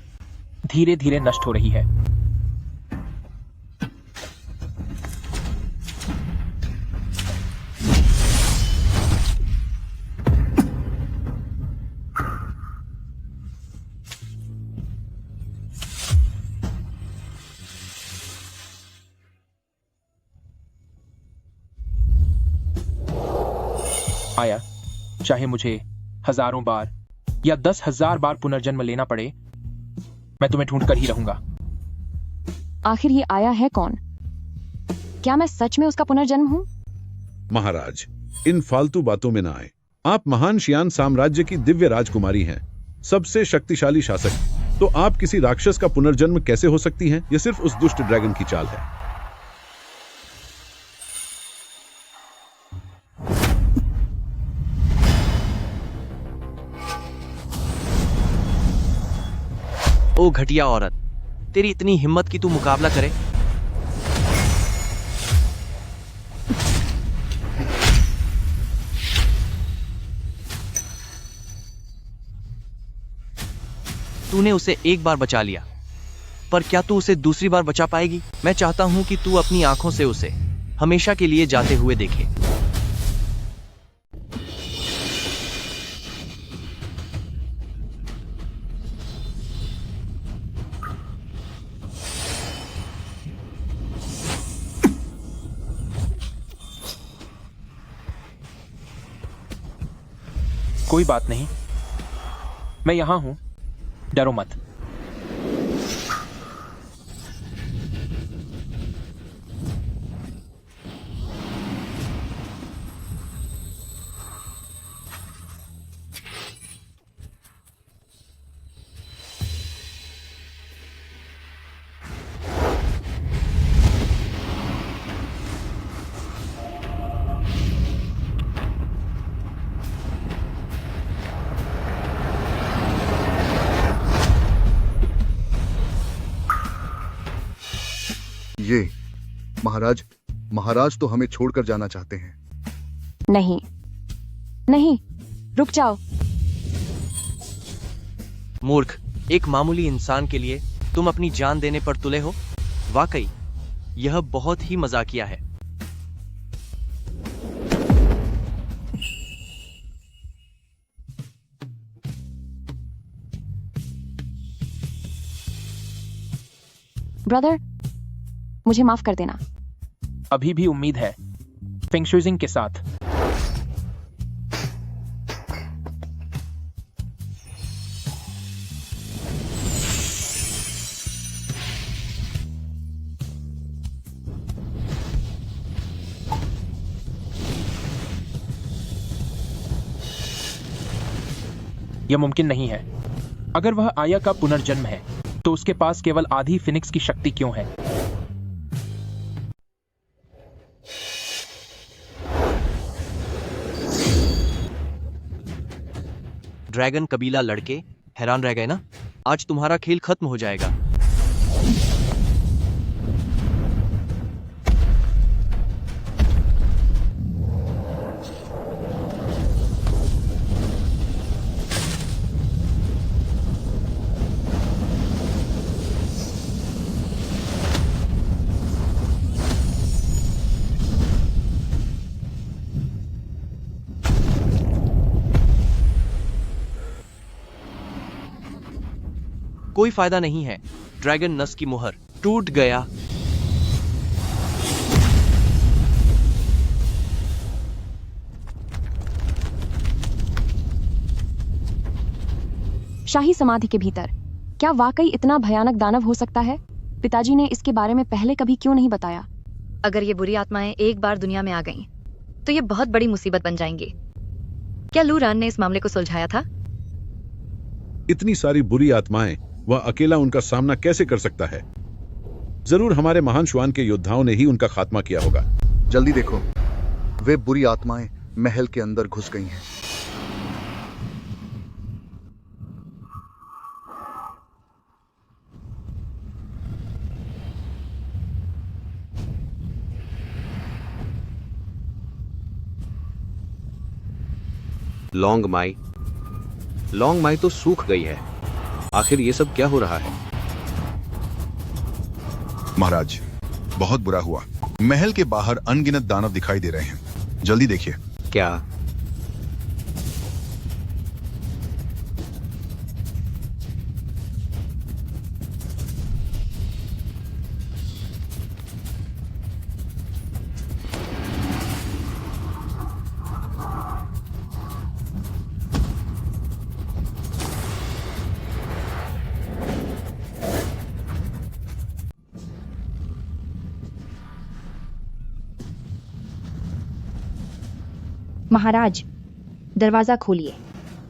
धीरे धीरे नष्ट हो रही है। आया, चाहे मुझे 1000 बार या 10,000 बार पुनर्जन्म लेना पड़े, मैं तुम्हें ढूंढ कर ही रहूंगा। आखिर ये आया है कौन? क्या मैं सच में उसका पुनर्जन्म हूं? महाराज, इन फालतू बातों में ना आए। आप महान शियान साम्राज्य की दिव्य राजकुमारी हैं, सबसे शक्तिशाली शासक। तो आप किसी राक्षस का पुनर्जन्म कैसे हो सकती हैं? यह सिर्फ उस दुष्ट ड्रैगन की चाल है। ओ घटिया औरत, तेरी इतनी हिम्मत कि तू मुकाबला करे। तूने उसे एक बार बचा लिया, पर क्या तू उसे दूसरी बार बचा पाएगी? मैं चाहता हूं कि तू अपनी आंखों से उसे हमेशा के लिए जाते हुए देखे। कोई बात नहीं, मैं यहां हूं, डरो मत। ये महाराज तो हमें छोड़कर जाना चाहते हैं। नहीं, नहीं, रुक जाओ। मूर्ख, एक मामूली इंसान के लिए तुम अपनी जान देने पर तुले हो? वाकई यह बहुत ही मजाकिया है। ब्रदर, मुझे माफ कर देना। अभी भी उम्मीद है, फेंगशुइजिंग के साथ। यह मुमकिन नहीं है। अगर वह आया का पुनर्जन्म है, तो उसके पास केवल आधी फिनिक्स की शक्ति क्यों है? ड्रैगन कबीला लड़के हैरान रह गए ना? आज तुम्हारा खेल खत्म हो जाएगा। कोई फायदा नहीं है, ड्रैगन नस की मुहर टूट गया। शाही समाधि के भीतर। क्या वाकई इतना भयानक दानव हो सकता है? पिताजी ने इसके बारे में पहले कभी क्यों नहीं बताया? अगर ये बुरी आत्माएं एक बार दुनिया में आ गईं, तो ये बहुत बड़ी मुसीबत बन जाएंगी। क्या लू रान ने इस मामले को सुलझाया था? इतनी सारी बुरी आत्माएं, वह अकेला उनका सामना कैसे कर सकता है? जरूर हमारे महान श्वान के योद्धाओं ने ही उनका खात्मा किया होगा। जल्दी देखो, वे बुरी आत्माएं महल के अंदर घुस गई हैं। लॉन्ग माई तो सूख गई है। आखिर ये सब क्या हो रहा है? महाराज, बहुत बुरा हुआ। महल के बाहर अनगिनत दानव दिखाई दे रहे हैं। जल्दी देखिए। क्या? महाराज, दरवाजा खोलिए,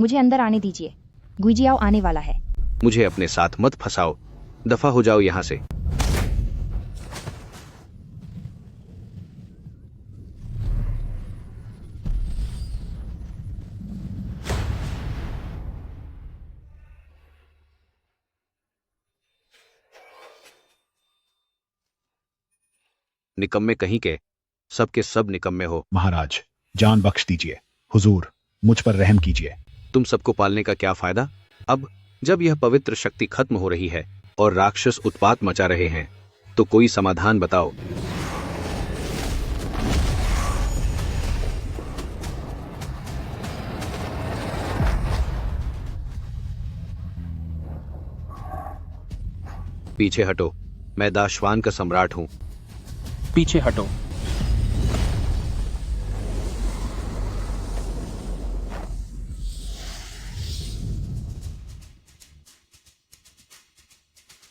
मुझे अंदर आने दीजिए। गुइजियाओ आने वाला है। मुझे अपने साथ मत फंसाओ, दफा हो जाओ यहां से। निकम्मे कहीं के, सब निकम्मे हो। महाराज, जान बख्श दीजिए। हुजूर, मुझ पर रहम कीजिए। तुम सबको पालने का क्या फायदा? अब जब यह पवित्र शक्ति खत्म हो रही है और राक्षस उत्पात मचा रहे हैं, तो कोई समाधान बताओ। पीछे हटो, मैं दाश्वान का सम्राट हूं। पीछे हटो।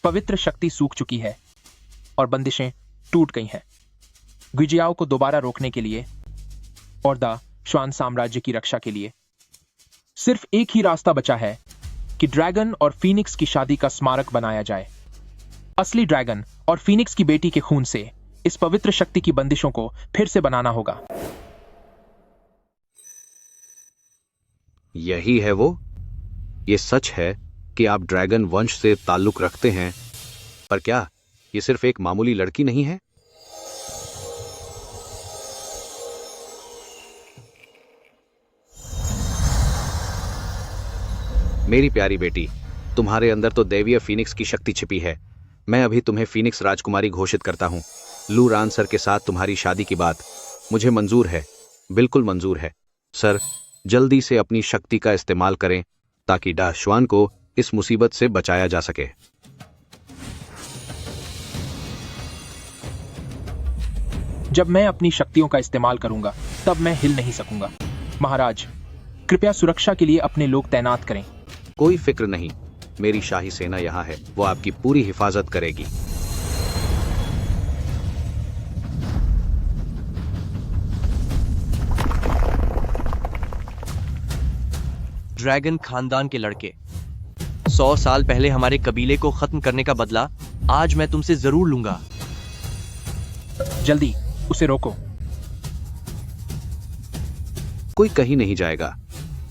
पवित्र शक्ति सूख चुकी है और बंदिशें टूट गई हैं। गुइजियाओ को दोबारा रोकने के लिए और दा श्वान साम्राज्य की रक्षा के लिए सिर्फ एक ही रास्ता बचा है कि ड्रैगन और फीनिक्स की शादी का स्मारक बनाया जाए। असली ड्रैगन और फीनिक्स की बेटी के खून से इस पवित्र शक्ति की बंदिशों को फिर से बनाना होगा। यही है वो? ये सच है कि आप ड्रैगन वंश से ताल्लुक रखते हैं, पर क्या ये सिर्फ एक मामूली लड़की नहीं है? मेरी प्यारी बेटी, तुम्हारे अंदर तो दैवीय फीनिक्स की शक्ति छिपी है। मैं अभी तुम्हें फीनिक्स राजकुमारी घोषित करता हूं। लू रान सर के साथ तुम्हारी शादी की बात मुझे मंजूर है, बिल्कुल मंजूर है। सर, जल्दी से अपनी शक्ति का इस्तेमाल करें ताकि दाश्वान को इस मुसीबत से बचाया जा सके। जब मैं अपनी शक्तियों का इस्तेमाल करूंगा तब मैं हिल नहीं सकूंगा। महाराज, कृपया सुरक्षा के लिए अपने लोग तैनात करें। कोई फिक्र नहीं, मेरी शाही सेना यहाँ है, वो आपकी पूरी हिफाजत करेगी। ड्रैगन खानदान के लड़के, 100 साल पहले हमारे कबीले को खत्म करने का बदला आज मैं तुमसे जरूर लूंगा। जल्दी उसे रोको। कोई कहीं नहीं जाएगा।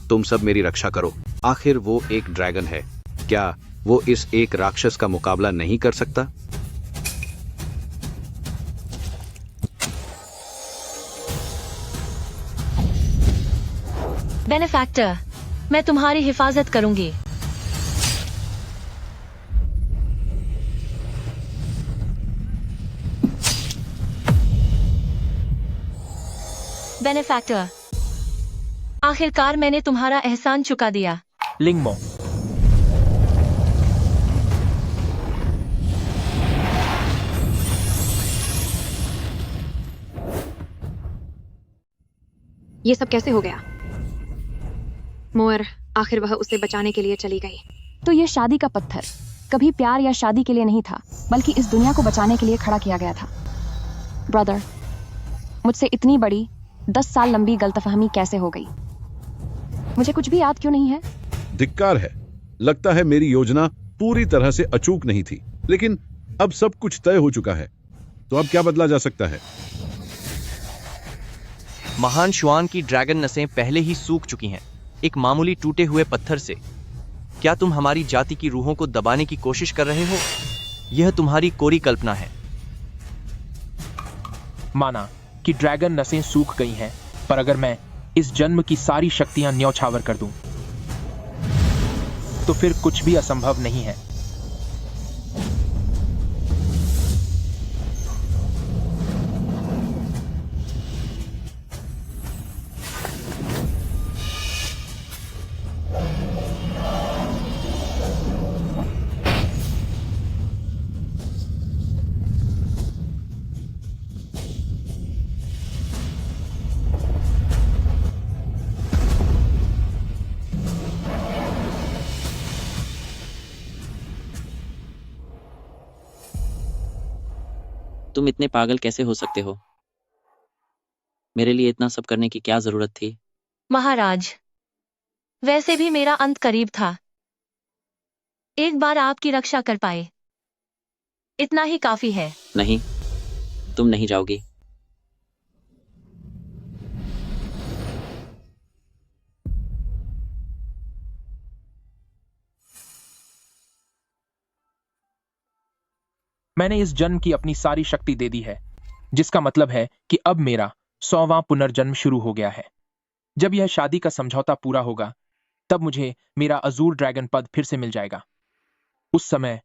तुम सब मेरी रक्षा करो। आखिर वो एक ड्रैगन है, क्या वो इस एक राक्षस का मुकाबला नहीं कर सकता? बेनेफैक्टर, मैं तुम्हारी हिफाजत करूंगी। बेनेफैक्टर, आखिरकार मैंने तुम्हारा एहसान चुका दिया। लिंगमो, ये सब कैसे हो गया? मोर, आखिर वह उसे बचाने के लिए चली गई। तो ये शादी का पत्थर कभी प्यार या शादी के लिए नहीं था, बल्कि इस दुनिया को बचाने के लिए खड़ा किया गया था। ब्रदर, मुझसे इतनी बड़ी 10 साल लंबी गलतफहमी कैसे हो गई? मुझे कुछ भी याद क्यों नहीं है? धिक्कार है। लगता है मेरी योजना पूरी तरह से अचूक नहीं थी, लेकिन अब सब कुछ तय हो चुका है, तो अब क्या बदला जा सकता है? महान शुआन की ड्रैगन नसें पहले ही सूख चुकी हैं, एक मामूली टूटे हुए पत्थर से। क्या तुम हमारी जाति की रूहों को दबाने की कोशिश कर रहे हो? यह तुम्हारी कोरी कल्पना है। माना कि ड्रैगन नसें सूख गई हैं, पर अगर मैं इस जन्म की सारी शक्तियां न्यौछावर कर दूं, तो फिर कुछ भी असंभव नहीं है। तुम इतने पागल कैसे हो सकते हो? मेरे लिए इतना सब करने की क्या जरूरत थी? महाराज, वैसे भी मेरा अंत करीब था। एक बार आपकी रक्षा कर पाए, इतना ही काफी है। नहीं, तुम नहीं जाओगी। मैंने इस जन्म की अपनी सारी शक्ति दे दी है, जिसका मतलब है कि अब मेरा 100वां पुनर्जन्म शुरू हो गया है। जब यह शादी का समझौता पूरा होगा, तब मुझे मेरा अजूर ड्रैगन पद फिर से मिल जाएगा। उस समय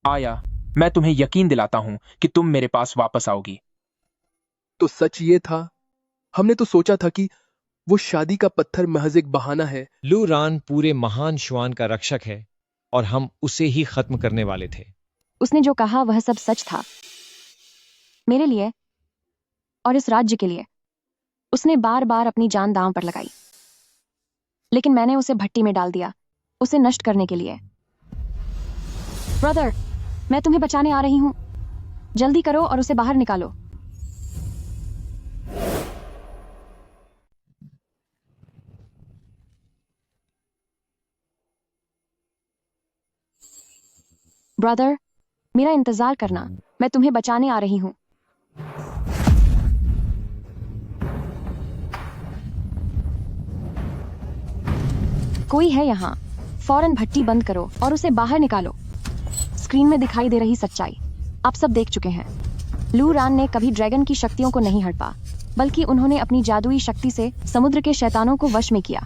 आया, मैं तुम्हें यकीन दिलाता हूं कि तुम मेरे पास वापस आओगी। तो सच ये था, हमने तो सोचा था कि वो शादी का पत्थर महज एक बहाना है। लू रान पूरे महान शुआन का रक्षक है और हम उसे ही खत्म करने वाले थे। उसने जो कहा वह सब सच था। मेरे लिए और इस राज्य के लिए उसने बार बार अपनी जान दांव पर लगाई, लेकिन मैंने उसे भट्टी में डाल दिया, उसे नष्ट करने के लिए। ब्रदर, मैं तुम्हें बचाने आ रही हूं, जल्दी करो और उसे बाहर निकालो। ब्रदर, मेरा इंतजार करना, मैं तुम्हें बचाने आ रही हूं। कोई है यहाँ? फौरन भट्टी बंद करो और उसे बाहर निकालो। स्क्रीन में दिखाई दे रही सच्चाई आप सब देख चुके हैं। लू रान ने कभी ड्रैगन की शक्तियों को नहीं हड़पा, बल्कि उन्होंने अपनी जादुई शक्ति से समुद्र के शैतानों को वश में किया।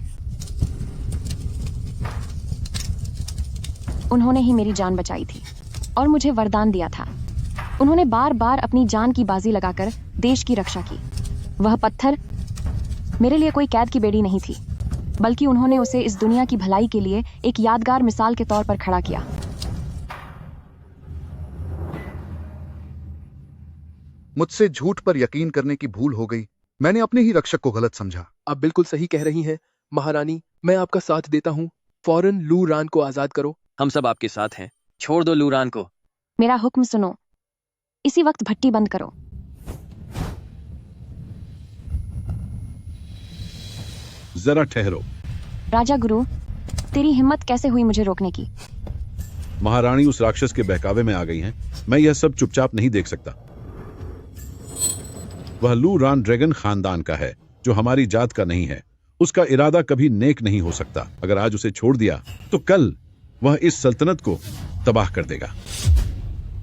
उन्होंने ही मेरी जान बचाई थी और मुझे वरदान दिया था। उन्होंने बार बार अपनी जान की बाजी लगाकर देश की रक्षा की। वह पत्थर मेरे लिए कोई कैद की बेड़ी नहीं थी, बल्कि उन्होंने उसे इस दुनिया की भलाई के लिए एक यादगार मिसाल के तौर पर खड़ा किया। मुझसे झूठ पर यकीन करने की भूल हो गई। मैंने अपने ही रक्षक को गलत समझा। आप बिल्कुल सही कह रही हैं महारानी, मैं आपका साथ देता हूँ। फौरन लू रान को आजाद करो। हम सब आपके साथ हैं, छोड़ दो लू रान को। मेरा हुक्म सुनो, इसी वक्त भट्टी बंद करो। जरा ठहरो। राजा गुरु, तेरी हिम्मत कैसे हुई मुझे रोकने की? महारानी उस राक्षस के बहकावे में आ गई हैं। मैं यह सब चुपचाप नहीं देख सकता। वह लू रान ड्रैगन खानदान का है, जो हमारी जात का नहीं है। उसका इरादा कभी नेक नहीं हो सकता। अगर आज उसे छोड़ दिया तो कल वह इस सल्तनत को तबाह कर देगा।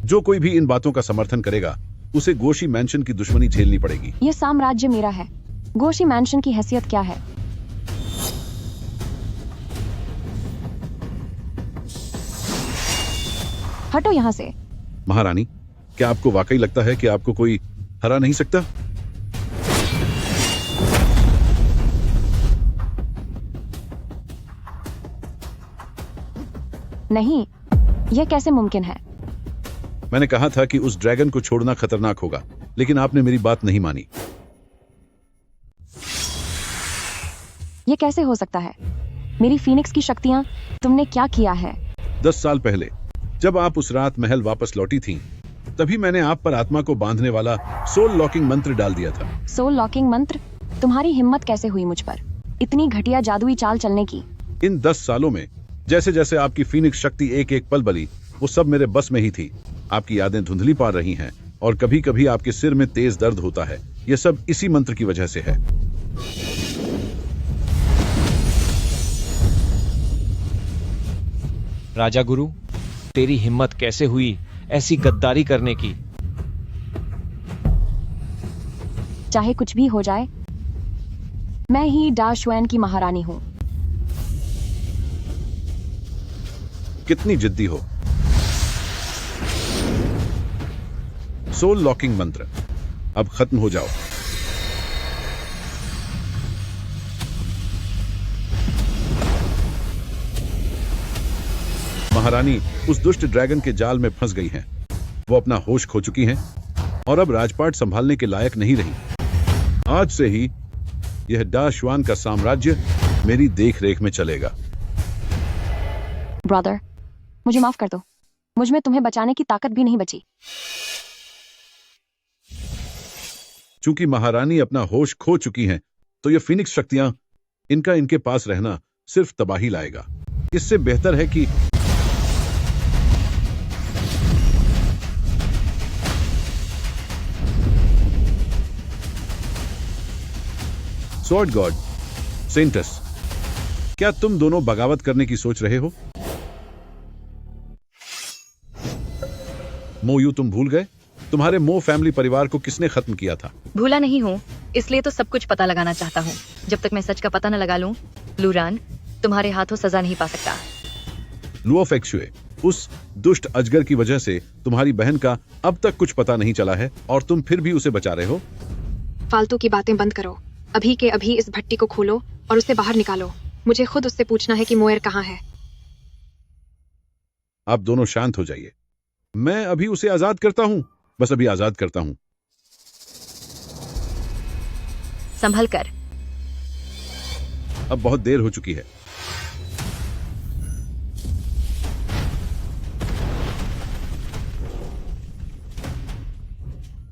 जो कोई भी इन बातों का समर्थन करेगा, उसे गोशी मैंशन की दुश्मनी झेलनी पड़ेगी। यह साम्राज्य मेरा है। गोशी मैंशन की हैसियत क्या है? हटो यहाँ से। महारानी, क्या आपको वाकई लगता है कि आपको कोई हरा नहीं सकता? नहीं, यह कैसे मुमकिन है? मैंने कहा था कि उस ड्रैगन को छोड़ना खतरनाक होगा, लेकिन आपने मेरी बात नहीं मानी। यह कैसे हो सकता है? मेरी फीनिक्स की शक्तियां, तुमने क्या किया है? 10 साल पहले जब आप उस रात महल वापस लौटी थीं, तभी मैंने आप पर आत्मा को बांधने वाला सोल लॉकिंग मंत्र डाल दिया था। सोल लॉकिंग मंत्र? तुम्हारी हिम्मत कैसे हुई मुझ पर इतनी घटिया जादुई चाल चलने की? इन 10 सालों में जैसे जैसे आपकी फीनिक्स शक्ति एक एक पल बली, वो सब मेरे बस में ही थी। आपकी यादें धुंधली पा रही हैं और कभी कभी आपके सिर में तेज दर्द होता है। ये सब इसी मंत्र की वजह से है। राजा गुरु, तेरी हिम्मत कैसे हुई ऐसी गद्दारी करने की? चाहे कुछ भी हो जाए, मैं ही डा शुएन की महारानी हूं। कितनी जिद्दी हो। सोल लॉकिंग मंत्र अब खत्म हो जाओ। महारानी उस दुष्ट ड्रैगन के जाल में फंस गई हैं। वो अपना होश खो चुकी हैं और अब राजपाट संभालने के लायक नहीं रही। आज से ही यह डा शुआन का साम्राज्य मेरी देखरेख में चलेगा। ब्रदर, मुझे माफ कर दो। मुझ में तुम्हें बचाने की ताकत भी नहीं बची। चूंकि महारानी अपना होश खो चुकी हैं, तो ये फीनिक्स शक्तियां, इनका इनके पास रहना सिर्फ तबाही लाएगा। इससे बेहतर है कि स्वॉर्ड गॉड सेंटस, क्या तुम दोनों बगावत करने की सोच रहे हो? मोयू, तुम भूल गए तुम्हारे मो फैमिली परिवार को किसने खत्म किया था? भूला नहीं हूँ, इसलिए तो सब कुछ पता लगाना चाहता हूँ। जब तक मैं सच का पता न लगा लूं, लूरान, तुम्हारे हाथों सजा नहीं पा सकता। लुओ फेंगशुए, उस दुष्ट अजगर की वजह से तुम्हारी बहन का अब तक कुछ पता नहीं चला है और तुम फिर भी उसे बचा रहे हो। फालतू की बातें बंद करो। अभी के अभी इस भट्टी को खोलो और उसे बाहर निकालो। मुझे खुद उससे पूछना है कि मोयर कहाँ है। आप दोनों शांत हो जाइए। मैं अभी उसे आजाद करता हूं, बस अभी आजाद करता हूं। संभल कर। अब बहुत देर हो चुकी है।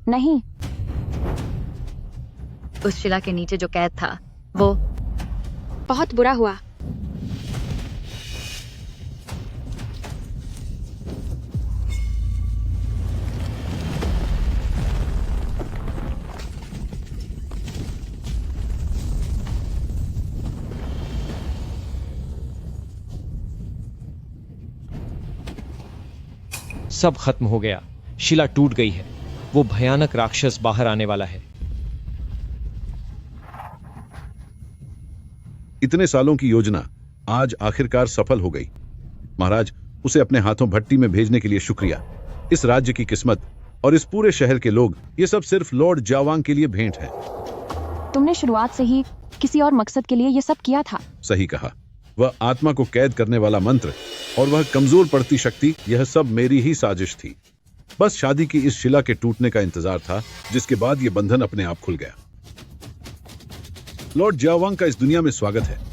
नहीं, उस शिला के नीचे जो कैद था, वो बहुत बुरा हुआ। सब खत्म हो गया। शिला टूट गई है। वो भयानक राक्षस बाहर आने वाला है। इतने सालों की योजना आज आखिरकार सफल हो गई। महाराज, उसे अपने हाथों भट्टी में भेजने के लिए शुक्रिया। इस राज्य की किस्मत और इस पूरे शहर के लोग, ये सब सिर्फ लॉर्ड जावांग के लिए भेंट है। तुमने शुरुआत से ही किसी और मकसद के लिए ये सब किया था। सही कहा। वह आत्मा को कैद करने वाला मंत्र और वह कमजोर पड़ती शक्ति, यह सब मेरी ही साजिश थी। बस शादी की इस शिला के टूटने का इंतजार था, जिसके बाद यह बंधन अपने आप खुल गया। लॉर्ड जावांग का इस दुनिया में स्वागत है।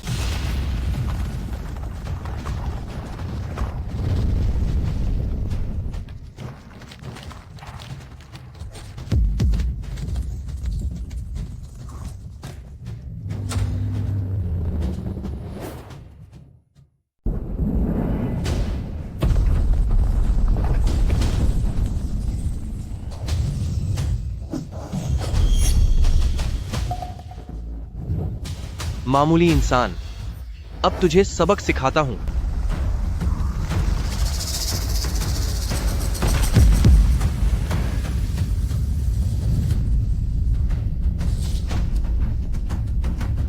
मामूली इंसान, अब तुझे सबक सिखाता हूं।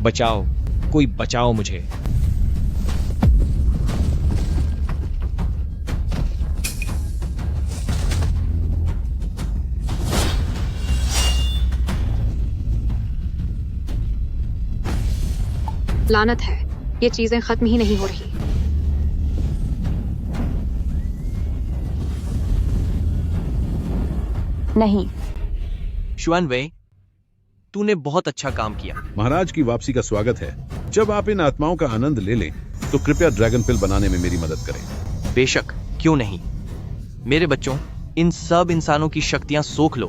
बचाओ, कोई बचाओ मुझे। लानत है, ये चीजें खत्म ही नहीं हो रही। नहीं, शुआन वे, तूने बहुत अच्छा काम किया। महाराज की वापसी का स्वागत है। जब आप इन आत्माओं का आनंद ले लें, तो कृपया ड्रैगन पिल बनाने में मेरी मदद करें। बेशक, क्यों नहीं। मेरे बच्चों, इन सब इंसानों की शक्तियां सोख लो।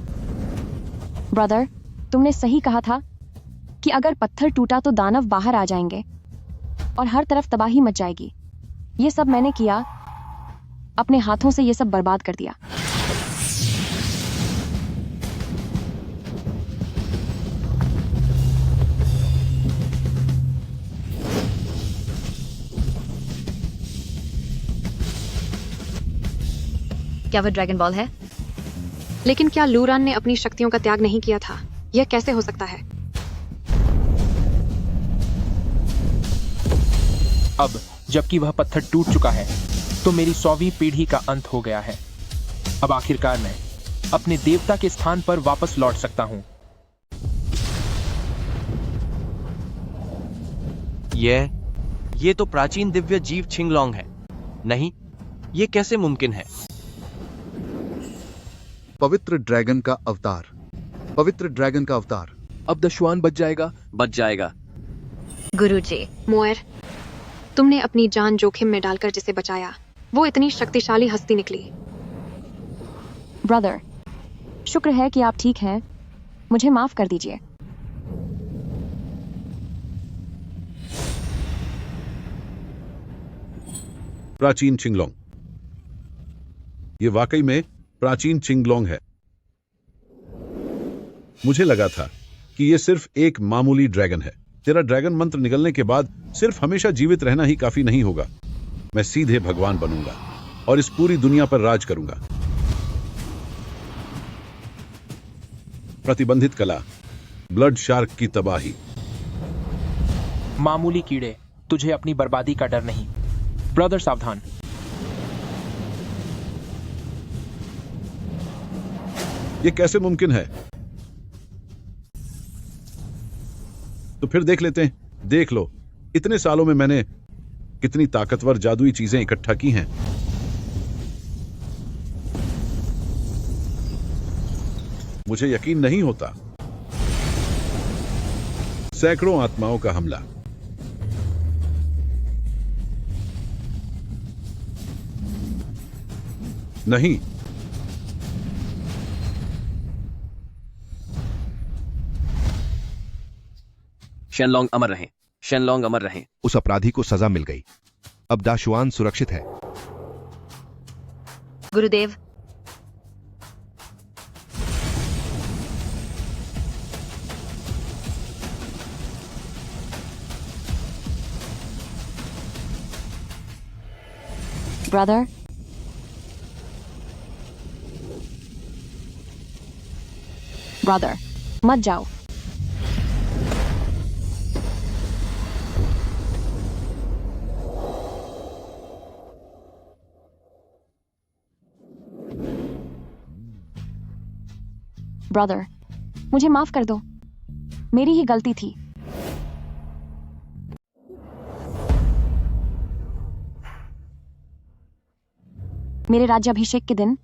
ब्रदर, तुमने सही कहा था कि अगर पत्थर टूटा तो दानव बाहर आ जाएंगे और हर तरफ तबाही मच जाएगी। ये सब मैंने किया, अपने हाथों से ये सब बर्बाद कर दिया। क्या वह ड्रैगन बॉल है? लेकिन क्या लूरान ने अपनी शक्तियों का त्याग नहीं किया था? यह कैसे हो सकता है? अब जबकि वह पत्थर टूट चुका है तो मेरी 100वीं पीढ़ी का अंत हो गया है। अब आखिरकार मैं अपने देवता के स्थान पर वापस लौट सकता हूं। ये तो प्राचीन दिव्य जीव छिंगलोंग है। नहीं, ये कैसे मुमकिन है? पवित्र ड्रैगन का अवतार, पवित्र ड्रैगन का अवतार। अब दशवान बच जाएगा। बच जाएगा। गुरुजी, मोएर, तुमने अपनी जान जोखिम में डालकर जिसे बचाया, वो इतनी शक्तिशाली हस्ती निकली। ब्रदर, शुक्र है कि आप ठीक हैं। मुझे माफ कर दीजिए। प्राचीन चिंगलोंग, ये वाकई में प्राचीन चिंगलोंग है। मुझे लगा था कि ये सिर्फ एक मामूली ड्रैगन है। तेरा ड्रैगन मंत्र निकलने के बाद सिर्फ हमेशा जीवित रहना ही काफी नहीं होगा। मैं सीधे भगवान बनूंगा और इस पूरी दुनिया पर राज करूंगा। प्रतिबंधित कला, ब्लड शार्क की तबाही। मामूली कीड़े, तुझे अपनी बर्बादी का डर नहीं। ब्रदर सावधान। ये कैसे मुमकिन है? तो फिर देख लेते हैं। देख लो, इतने सालों में मैंने कितनी ताकतवर जादुई चीजें इकट्ठा की हैं। मुझे यकीन नहीं होता। सैकड़ों आत्माओं का हमला। नहीं, शेनलोंग अमर रहें, शेनलोंग अमर रहें। उस अपराधी को सजा मिल गई। अब दाशुआन सुरक्षित है। गुरुदेव, ब्रदर, ब्रदर, मत जाओ। ब्रदर, मुझे माफ कर दो। मेरी ही गलती थी। मेरे राज्याभिषेक के दिन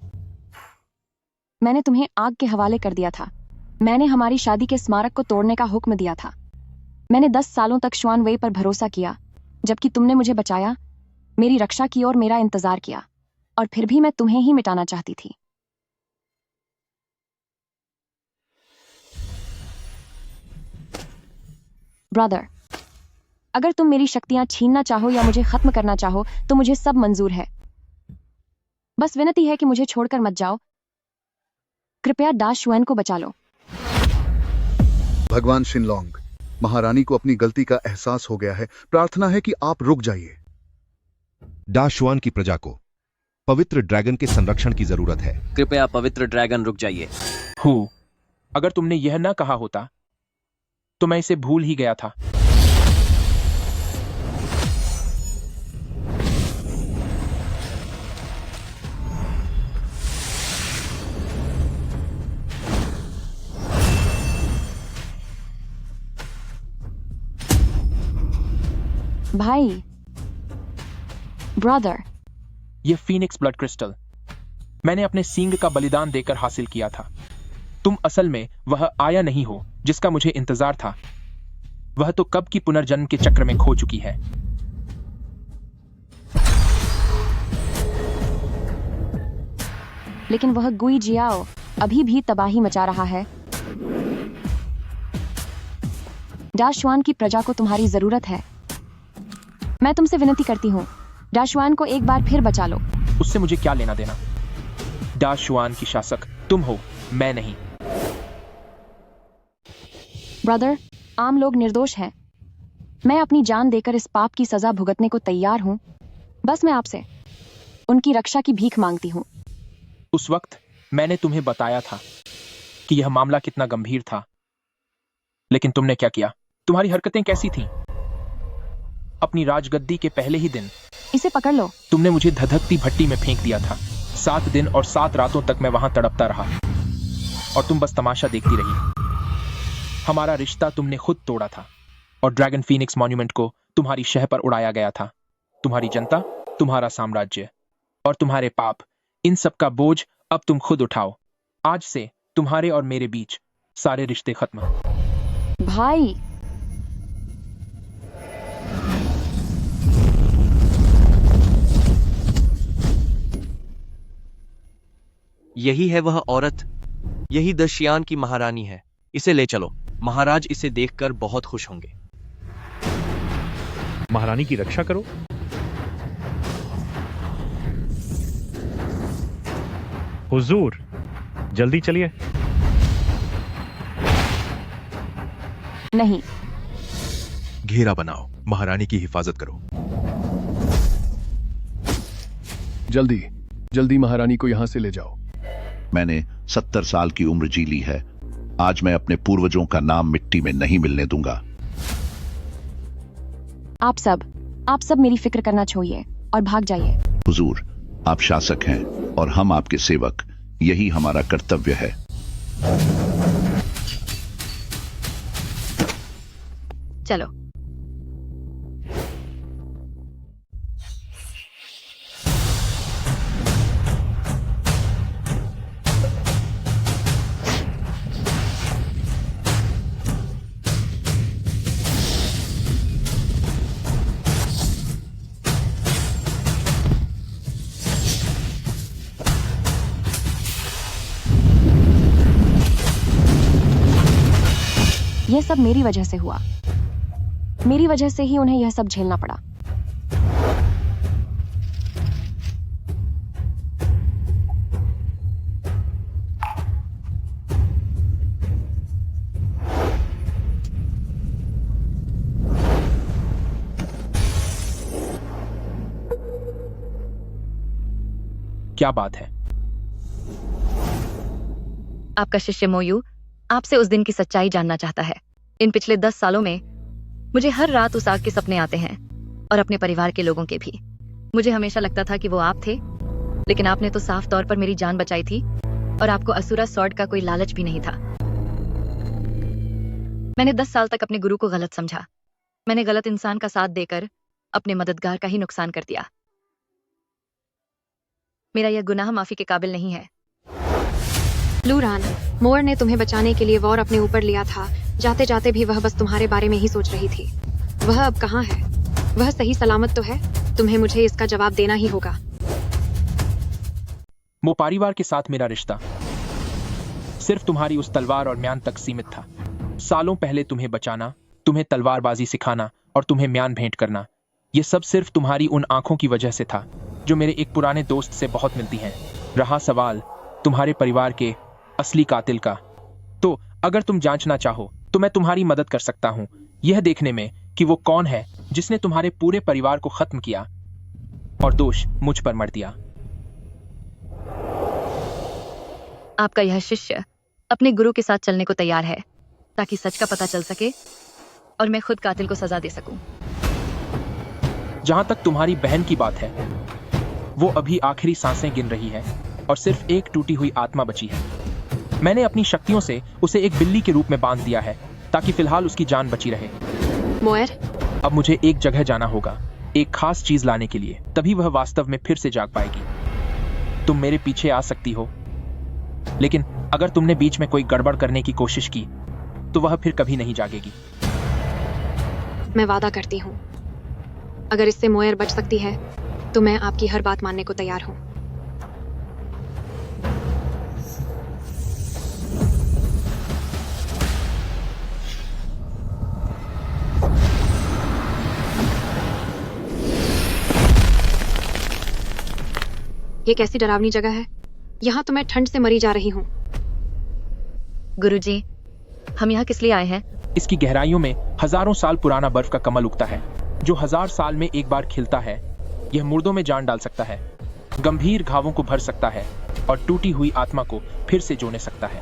मैंने तुम्हें आग के हवाले कर दिया था। मैंने हमारी शादी के स्मारक को तोड़ने का हुक्म दिया था। मैंने 10 सालों तक शुआन वेई पर भरोसा किया, जबकि तुमने मुझे बचाया, मेरी रक्षा की और मेरा इंतजार किया, और फिर भी मैं तुम्हें ही मिटाना चाहती थी। ब्रदर, अगर तुम मेरी शक्तियां छीनना चाहो या मुझे खत्म करना चाहो तो मुझे सब मंजूर है। बस विनती है कि मुझे छोड़कर मत जाओ। कृपया दाशुआन को बचा लो। भगवान शिनलोंग, महारानी को अपनी गलती का एहसास हो गया है। प्रार्थना है कि आप रुक जाइए। दाशुआन की प्रजा को पवित्र ड्रैगन के संरक्षण की जरूरत है। कृपया पवित्र ड्रैगन रुक जाइए। हूँ, अगर तुमने यह न कहा होता तो मैं इसे भूल ही गया था। भाई, ब्रदर, यह फीनिक्स ब्लड क्रिस्टल मैंने अपने सींग का बलिदान देकर हासिल किया था। तुम असल में वह आया नहीं हो जिसका मुझे इंतजार था। वह तो कब की पुनर्जन्म के चक्र में खो चुकी है। लेकिन वह गुई जियाओ अभी भी तबाही मचा रहा है। डाशुआन की प्रजा को तुम्हारी जरूरत है। मैं तुमसे विनती करती हूँ, डाशुआन को एक बार फिर बचा लो। उससे मुझे क्या लेना देना? डाशुआन की शासक तुम हो, मैं नहीं। ब्रदर, आम लोग निर्दोष हैं। मैं अपनी जान देकर इस पाप की सजा भुगतने को तैयार हूँ। बस मैं आपसे उनकी रक्षा की भीख मांगती हूँ। उस वक्त मैंने तुम्हें बताया था कि यह मामला कितना गंभीर था, लेकिन तुमने क्या किया? तुम्हारी हरकतें कैसी थीं? अपनी राजगद्दी के पहले ही दिन इसे पकड़ लो। तुमने मुझे धधकती भट्टी में फेंक दिया था। 7 दिन और 7 रातों तक मैं वहां तड़पता रहा और तुम बस तमाशा देखती रही। हमारा रिश्ता तुमने खुद तोड़ा था और ड्रैगन फीनिक्स मॉन्यूमेंट को तुम्हारी शह पर उड़ाया गया था। तुम्हारी जनता, तुम्हारा साम्राज्य और तुम्हारे पाप, इन सब का बोझ अब तुम खुद उठाओ। आज से तुम्हारे और मेरे बीच सारे रिश्ते खत्म। भाई, यही है वह औरत, यही दशियान की महारानी है। इसे ले चलो। महाराज इसे देखकर बहुत खुश होंगे। महारानी की रक्षा करो। हुजूर, जल्दी चलिए। नहीं। घेरा बनाओ, महारानी की हिफाजत करो। जल्दी जल्दी महारानी को यहां से ले जाओ। मैंने 70 साल की उम्र जी ली है। आज मैं अपने पूर्वजों का नाम मिट्टी में नहीं मिलने दूंगा। आप सब मेरी फिक्र करना छोड़िए और भाग जाइए। हुजूर, आप शासक हैं और हम आपके सेवक। यही हमारा कर्तव्य है। चलो। यह सब मेरी वजह से हुआ। मेरी वजह से ही उन्हें यह सब झेलना पड़ा। क्या बात है? आपका शिष्य मोयू आपसे उस दिन की सच्चाई जानना चाहता है। इन पिछले 10 सालों में मुझे हर रात उस आग के सपने आते हैं और अपने परिवार के लोगों के भी। मुझे हमेशा लगता था कि वो आप थे, लेकिन आपने तो साफ तौर पर मेरी जान बचाई थी और आपको असुरा स्वॉर्ड का कोई लालच भी नहीं था। मैंने 10 साल तक अपने गुरु को गलत समझा। मैंने गलत इंसान का साथ देकर अपने मददगार का ही नुकसान कर दिया। मेरा यह गुनाह माफी के काबिल नहीं है। लूरान, मोर ने तुम्हें बचाने के लिए वॉर अपने ऊपर लिया था। जाते जाते भी वह बस तुम्हारे बारे में ही सोच रही थी। वह अब कहाँ है? वह सही सलामत तो है? तुम्हें मुझे इसका जवाब देना ही होगा। मो परिवार के साथ मेरा रिश्ता सिर्फ तुम्हारी उस तलवार और म्यान तक सीमित था। सालों पहले तुम्हें बचाना, तुम्हें तलवारबाजी सिखाना और तुम्हें म्यान भेंट करना, ये सब सिर्फ तुम्हारी उन आंखों की वजह से था जो मेरे एक पुराने दोस्त से बहुत मिलती हैं। रहा सवाल तुम्हारे परिवार के असली कातिल का, तो अगर तुम जांचना चाहो तो मैं तुम्हारी मदद कर सकता हूं, यह देखने में कि वो कौन है जिसने तुम्हारे पूरे परिवार को खत्म किया और दोष मुझ पर मर दिया। आपका यह शिष्य अपने गुरु के साथ चलने को तैयार है ताकि सच का पता चल सके और मैं खुद कातिल को सजा दे सकूं। जहां तक तुम्हारी बहन की बात है, वो अभी आखिरी सांसें गिन रही है और सिर्फ एक टूटी हुई आत्मा बची है। मैंने अपनी शक्तियों से उसे एक बिल्ली के रूप में बांध दिया है ताकि फिलहाल उसकी जान बची रहे। मोयर, अब मुझे एक जगह जाना होगा, एक खास चीज लाने के लिए, तभी वह वास्तव में फिर से जाग पाएगी। तुम मेरे पीछे आ सकती हो, लेकिन अगर तुमने बीच में कोई गड़बड़ करने की कोशिश की तो वह फिर कभी नहीं जागेगी। मैं वादा करती हूँ, अगर इससे मोयर बच सकती है तो मैं आपकी हर बात मानने को तैयार हूँ। ये कैसी डरावनी जगह है। यहाँ तो मैं ठंड से मरी जा रही हूँ। गुरुजी, हम यहाँ किस लिए आए हैं? इसकी गहराइयों में हजारों साल पुराना बर्फ का कमल उगता है, जो 1000 साल में एक बार खिलता है। यह मुर्दों में जान डाल सकता है, गंभीर घावों को भर सकता है और टूटी हुई आत्मा को फिर से जोड़ने सकता है।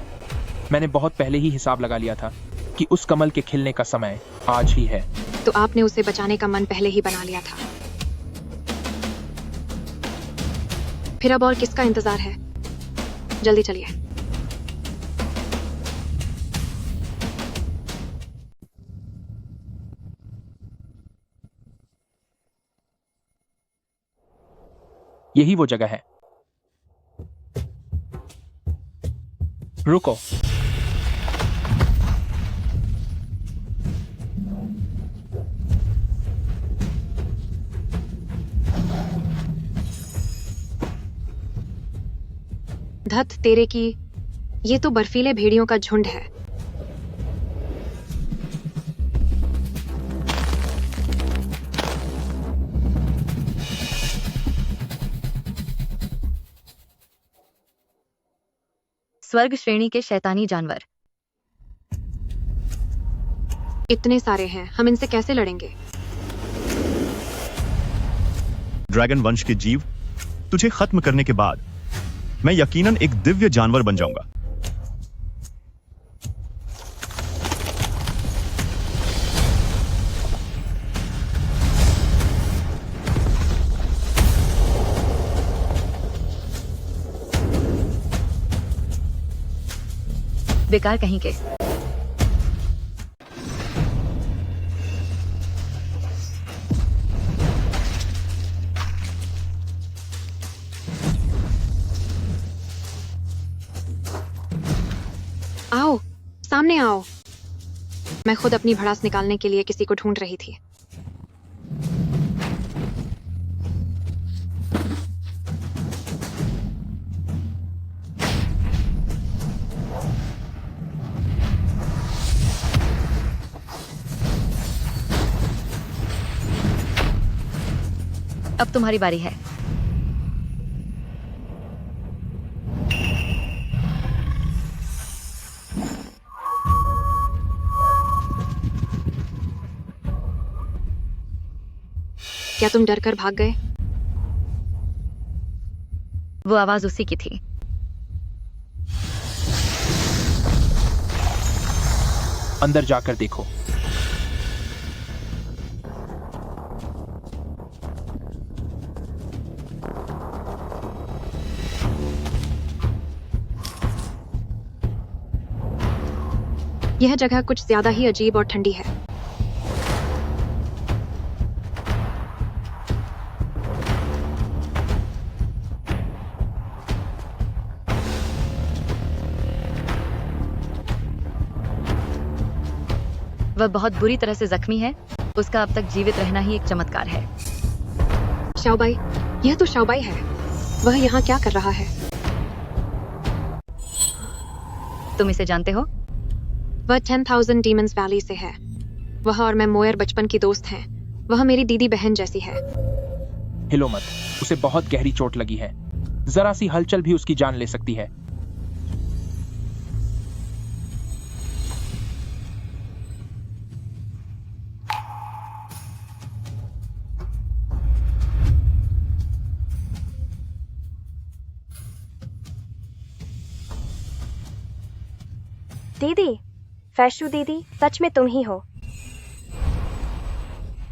मैंने बहुत पहले ही हिसाब लगा लिया था कि उस कमल के खिलने का समय आज ही है। तो आपने उसे बचाने का मन पहले ही बना लिया था। फिर अब और किसका इंतजार है? जल्दी चलिए। यही वो जगह है। रुको। धत तेरे की, ये तो बर्फीले भेड़ियों का झुंड है। स्वर्ग श्रेणी के शैतानी जानवर। इतने सारे हैं, हम इनसे कैसे लड़ेंगे? ड्रैगन वंश के जीव, तुझे खत्म करने के बाद मैं यकीनन एक दिव्य जानवर बन जाऊंगा। बेकार कहीं के। आओ, सामने आओ। मैं खुद अपनी भड़ास निकालने के लिए किसी को ढूंढ रही थी। अब तुम्हारी बारी है। क्या तुम डर कर भाग गए? वो आवाज उसी की थी। अंदर जाकर देखो। यह जगह कुछ ज्यादा ही अजीब और ठंडी है। वह बहुत बुरी तरह से जख्मी है। उसका अब तक जीवित रहना ही एक चमत्कार है। शाओबाई, यह तो शाओबाई है। वह यहाँ क्या कर रहा है? तुम इसे जानते हो? वह 10,000 डीमंस वैली से है। वह और मैं मोयर बचपन की दोस्त हैं। वह मेरी दीदी बहन जैसी है। हिलो मत, उसे बहुत गहरी चोट लगी है। जरा सी हलचल भी उसकी जान ले सकती है। दीदी, फैशू दीदी, सच में तुम ही हो।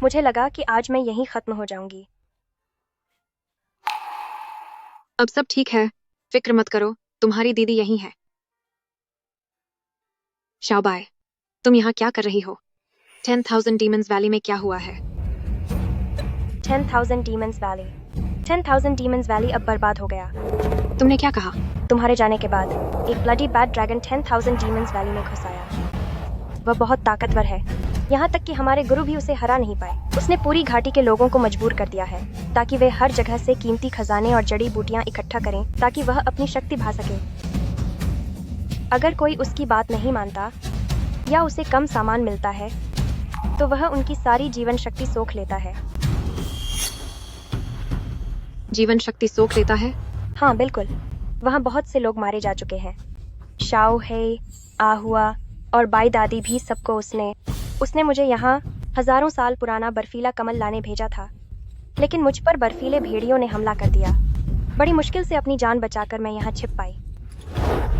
मुझे लगा कि आज मैं यहीं खत्म हो जाऊंगी। अब सब ठीक है, फिक्र मत करो, तुम्हारी दीदी यहीं है। शाओबाई, तुम यहाँ क्या कर रही हो? 10,000 डीमंस वैली में क्या हुआ है? 10,000 डीमंस वैली। 10,000 डीमंस वैली अब बर्बाद हो गया। तुमने क्या कहा? तुम्हारे जाने के बाद एक bloody bad dragon 10,000 demons valley में घुस आया। वह बहुत ताकतवर है, यहाँ तक कि हमारे गुरु भी उसे हरा नहीं पाए। उसने पूरी घाटी के लोगों को मजबूर कर दिया है ताकि वे हर जगह से कीमती खजाने और जड़ी बूटियां इकट्ठा करें ताकि वह अपनी शक्ति भा सके। अगर कोई उसकी बात नहीं मानता या उसे कम सामान मिलता है तो वह उनकी सारी जीवन शक्ति सोख लेता है। जीवन शक्ति सोख लेता है? हाँ बिल्कुल, वहाँ बहुत से लोग मारे जा चुके हैं। शाओ है, आहुआ और बाई दादी भी सबको उसने मुझे यहाँ हजारों साल पुराना बर्फीला कमल लाने भेजा था, लेकिन मुझ पर बर्फीले भेड़ियों ने हमला कर दिया। बड़ी मुश्किल से अपनी जान बचाकर मैं यहाँ छिप पाई।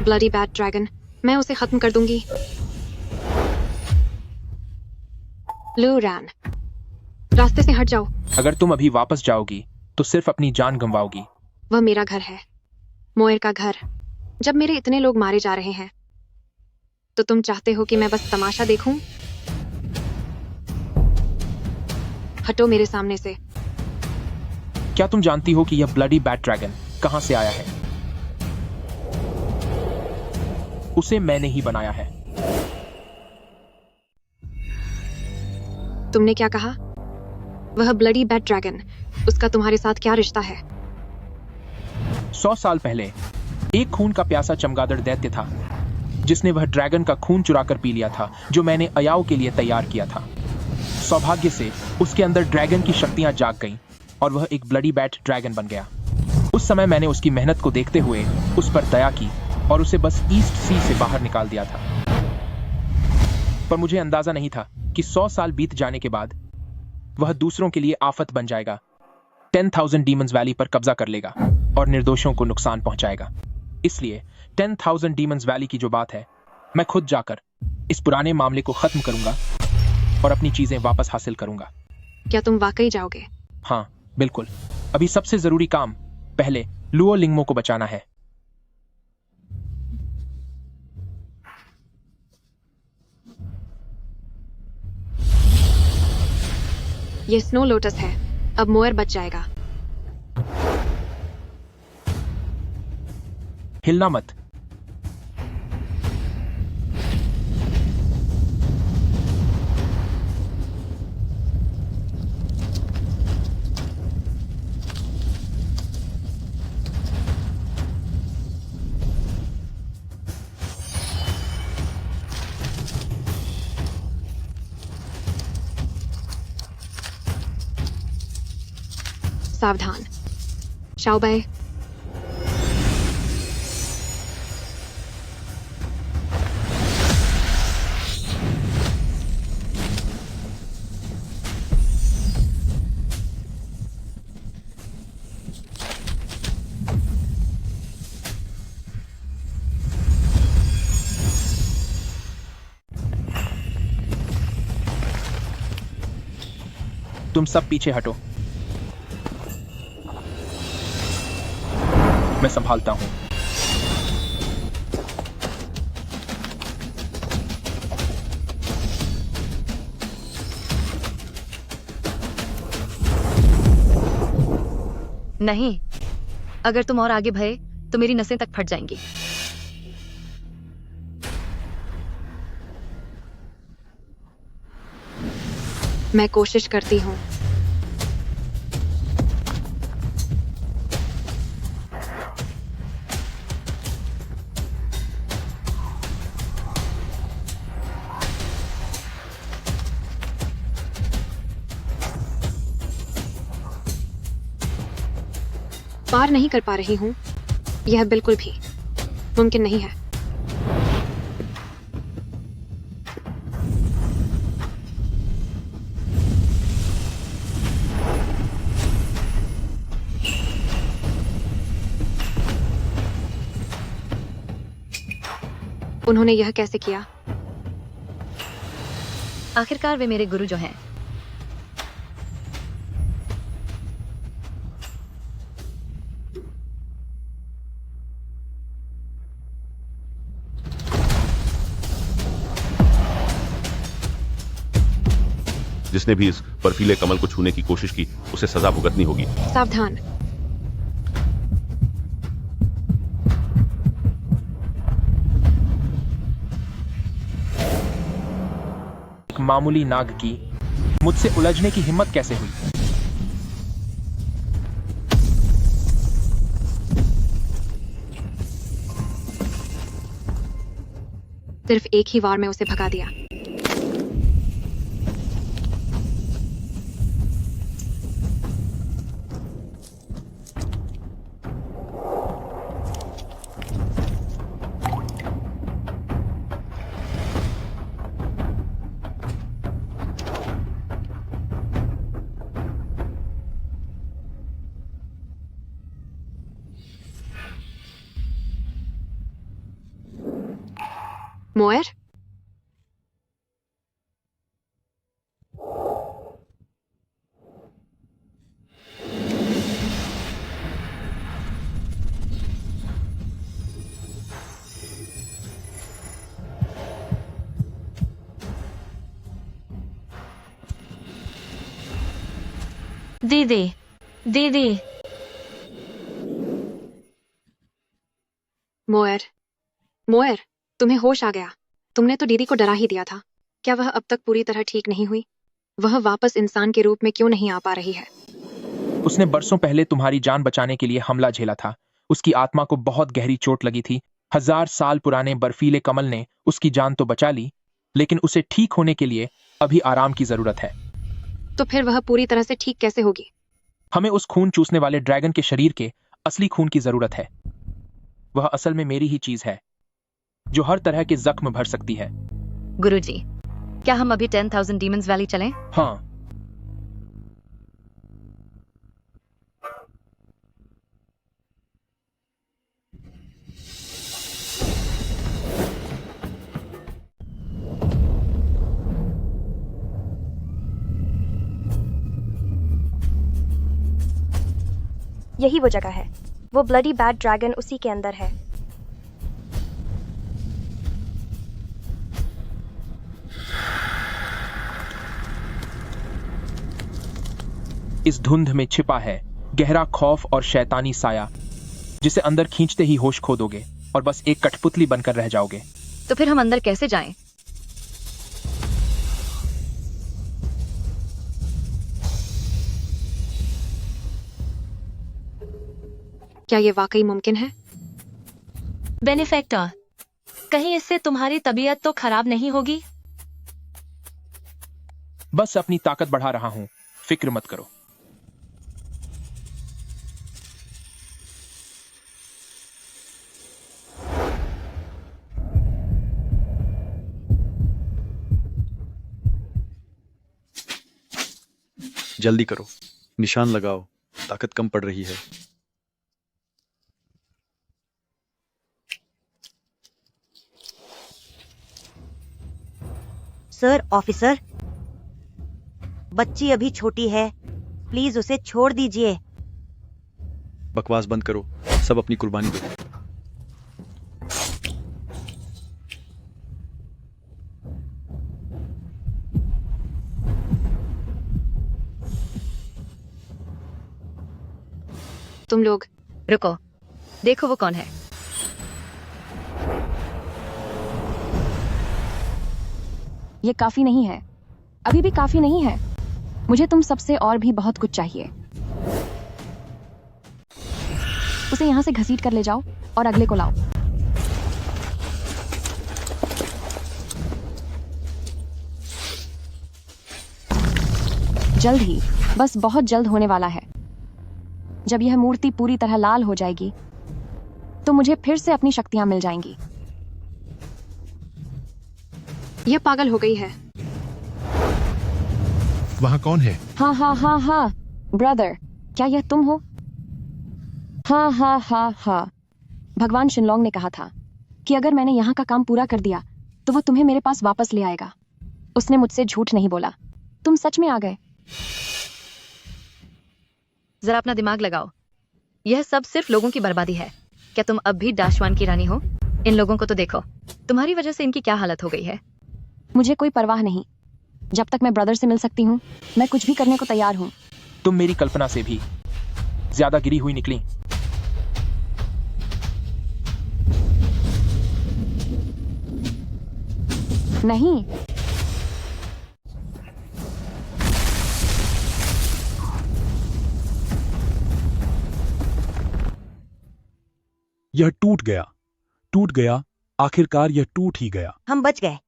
ब्लडी बैड ड्रैगन, मैं उसे खत्म कर दूंगी। लूरान, रास्ते से हट जाओ। अगर तुम अभी वापस जाओगी तो सिर्फ अपनी जान गंवाओगी। वह मेरा घर है, मोयर का घर। जब मेरे इतने लोग मारे जा रहे हैं तो तुम चाहते हो कि मैं बस तमाशा देखूं? हटो मेरे सामने से। क्या तुम जानती हो कि यह ब्लडी बैड ड्रैगन कहां से आया है? उसे मैंने ही बनाया है। तुमने क्या कहा? वह ब्लडी बैड ड्रैगन, उसका तुम्हारे साथ क्या रिश्ता है? 100 साल पहले एक खून का प्यासा चमगादड़ दैत्य था जिसने वह ड्रैगन का खून चुराकर पी लिया था जो मैंने अयाओ के लिए तैयार किया था। सौभाग्य से उसके अंदर ड्रैगन की शक्तियां जाग गईं और वह एक ब्लडी बैड ड्रैगन बन गया। उस समय मैंने उसकी मेहनत को देखते हुए उस पर दया की और उसे बस ईस्ट सी से बाहर निकाल दिया था। पर मुझे अंदाजा नहीं था कि 100 साल बीत जाने के बाद वह दूसरों के लिए आफत बन जाएगा, 10,000 डीमंस वैली पर कब्जा कर लेगा और निर्दोषों को नुकसान पहुंचाएगा। इसलिए 10,000 डीमंस वैली की जो बात है, मैं खुद जाकर इस पुराने मामले को खत्म करूंगा और अपनी चीजें वापस हासिल करूंगा। क्या तुम वाकई जाओगे? हाँ बिल्कुल। अभी सबसे जरूरी काम पहले लुओ लिंगमो को बचाना है। ये स्नो लोटस है, अब मोयर बच जाएगा। हिलना मत। सावधान, शाओबाई। तुम सब पीछे हटो, मैं संभालता हूं। नहीं, अगर तुम और आगे बढ़े तो मेरी नसें तक फट जाएंगी। मैं कोशिश करती हूँ। पार नहीं कर पा रही हूँ, यह बिल्कुल भी मुमकिन नहीं है। उन्होंने यह कैसे किया? आखिरकार वे मेरे गुरु जो हैं। जिसने भी इस बर्फीले कमल को छूने की कोशिश की उसे सजा भुगतनी होगी। सावधान। एक मामूली नाग की मुझसे उलझने की हिम्मत कैसे हुई? सिर्फ एक ही वार में उसे भगा दिया। मोयर, दीदी, दीदी, मोयर, मोयर, तुम्हें होश आ गया। तुमने तो दीदी को डरा ही दिया था। क्या वह अब तक पूरी तरह ठीक नहीं हुई? वह वापस इंसान के रूप में क्यों नहीं आ पा रही है? उसने बरसों पहले तुम्हारी जान बचाने के लिए हमला झेला था। उसकी आत्मा को बहुत गहरी चोट लगी थी। 1000 साल पुराने बर्फीले कमल ने उसकी जान तो बचा ली, लेकिन उसे ठीक होने के लिए अभी आराम की जरूरत है। तो फिर वह पूरी तरह से ठीक कैसे होगी? हमें उस खून चूसने वाले ड्रैगन के शरीर के असली खून की जरूरत है। वह असल में मेरी ही चीज है, जो हर तरह के जख्म भर सकती है। गुरुजी, क्या हम अभी 10,000 डीमंस वैली चलें? हाँ। यही वो जगह है। वो ब्लडी बैड ड्रैगन उसी के अंदर है। इस धुंध में छिपा है गहरा खौफ और शैतानी साया, जिसे अंदर खींचते ही होश खो दोगे और बस एक कठपुतली बनकर रह जाओगे। तो फिर हम अंदर कैसे जाएं? क्या ये वाकई मुमकिन है? बेनिफेक्टर, कहीं इससे तुम्हारी तबीयत तो खराब नहीं होगी? बस अपनी ताकत बढ़ा रहा हूं, फिक्र मत करो। जल्दी करो, निशान लगाओ, ताकत कम पड़ रही है। सर, ऑफिसर, बच्ची अभी छोटी है, प्लीज उसे छोड़ दीजिए। बकवास बंद करो, सब अपनी कुर्बानी दो। तुम लोग रुको, देखो वो कौन है। ये काफी नहीं है, अभी भी काफी नहीं है। मुझे तुम सबसे और भी बहुत कुछ चाहिए। उसे यहां से घसीट कर ले जाओ और अगले को लाओ। जल्द ही, बस बहुत जल्द होने वाला है। जब यह मूर्ति पूरी तरह लाल हो जाएगी तो मुझे फिर से अपनी शक्तियां मिल जाएंगी। यह पागल हो गई है। वहां कौन है? हाँ हाँ हाँ हाँ, ब्रदर, क्या यह तुम हो? हाँ हाँ हाँ हाँ, भगवान शिनलोंग ने कहा था कि अगर मैंने यहाँ का काम पूरा कर दिया तो वो तुम्हें मेरे पास वापस ले आएगा। उसने मुझसे झूठ नहीं बोला। तुम सच में आ गए। जरा अपना दिमाग लगाओ, यह सब सिर्फ लोगों की बर्बादी है। क्या तुम अब भी दाशवान की रानी हो? इन लोगों को तो देखो, तुम्हारी वजह से इनकी क्या हालत हो गई है। मुझे कोई परवाह नहीं। जब तक मैं ब्रदर से मिल सकती हूँ, मैं कुछ भी करने को तैयार हूँ। तुम मेरी कल्पना से भी ज्यादा गिरी हुई निकली। नहीं, यह टूट गया, आखिरकार यह टूट ही गया। हम बच गए।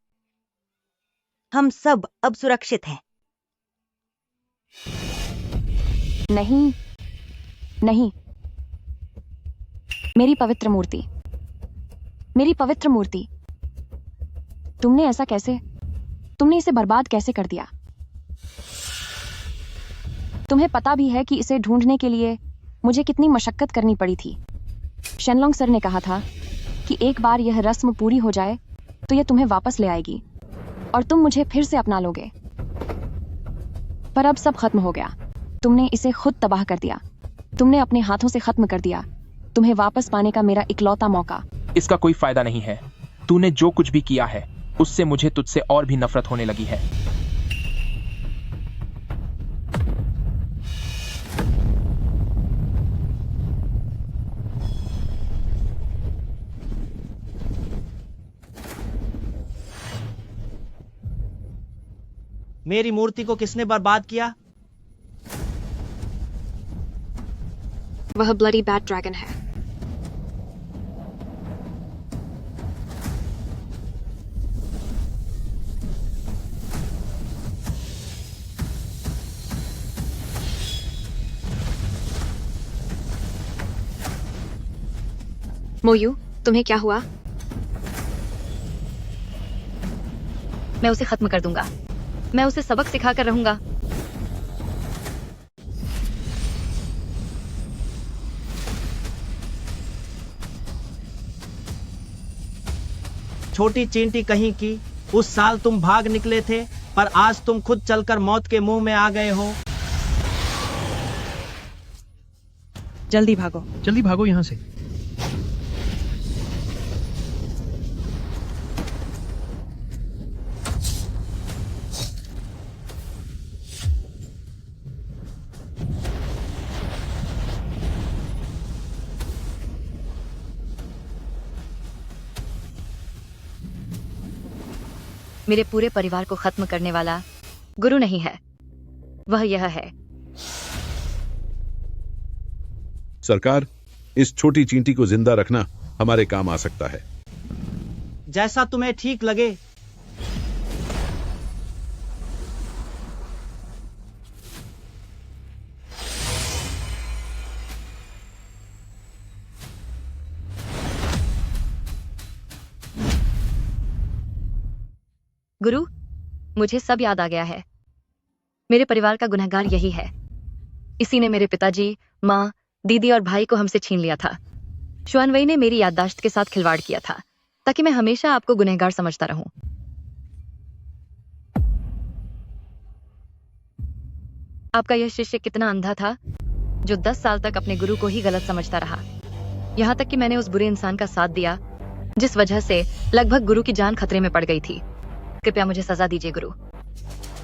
हम सब अब सुरक्षित हैं। नहीं नहीं, मेरी पवित्र मूर्ति, मेरी पवित्र मूर्ति, तुमने ऐसा कैसे, तुमने इसे बर्बाद कैसे कर दिया? तुम्हें पता भी है कि इसे ढूंढने के लिए मुझे कितनी मशक्कत करनी पड़ी थी। शेनलोंग सर ने कहा था कि एक बार यह रस्म पूरी हो जाए तो ये तुम्हें वापस ले आएगी और तुम मुझे फिर से अपना लोगे। पर अब सब खत्म हो गया। तुमने इसे खुद तबाह कर दिया। तुमने अपने हाथों से खत्म कर दिया तुम्हें वापस पाने का मेरा इकलौता मौका। इसका कोई फायदा नहीं है। तूने जो कुछ भी किया है उससे मुझे तुझसे और भी नफरत होने लगी है। मेरी मूर्ति को किसने बर्बाद किया? वह ब्लडी बैड ड्रैगन है। मोयू, तुम्हें क्या हुआ? मैं उसे खत्म कर दूंगा। मैं उसे सबक सिखाकर रहूंगा। छोटी चींटी कहीं की, उस साल तुम भाग निकले थे, पर आज तुम खुद चलकर मौत के मुंह में आ गए हो। जल्दी भागो यहाँ से। मेरे पूरे परिवार को खत्म करने वाला गुरु नहीं है, वह यह है। सरकार, इस छोटी चींटी को जिंदा रखना हमारे काम आ सकता है। जैसा तुम्हें ठीक लगे। गुरु, मुझे सब याद आ गया है। मेरे परिवार का गुनहगार यही है। इसी ने मेरे पिताजी, माँ, दीदी और भाई को हमसे छीन लिया था। शुआनवई ने मेरी याददाश्त के साथ खिलवाड़ किया था ताकि मैं हमेशा आपको गुनहगार समझता रहूं। आपका यह शिष्य कितना अंधा था जो 10 साल तक अपने गुरु को ही गलत समझता रहा। यहाँ तक कि मैंने उस बुरे इंसान का साथ दिया जिस वजह से लगभग गुरु की जान खतरे में पड़ गई थी। कृपया मुझे सजा दीजिए गुरु।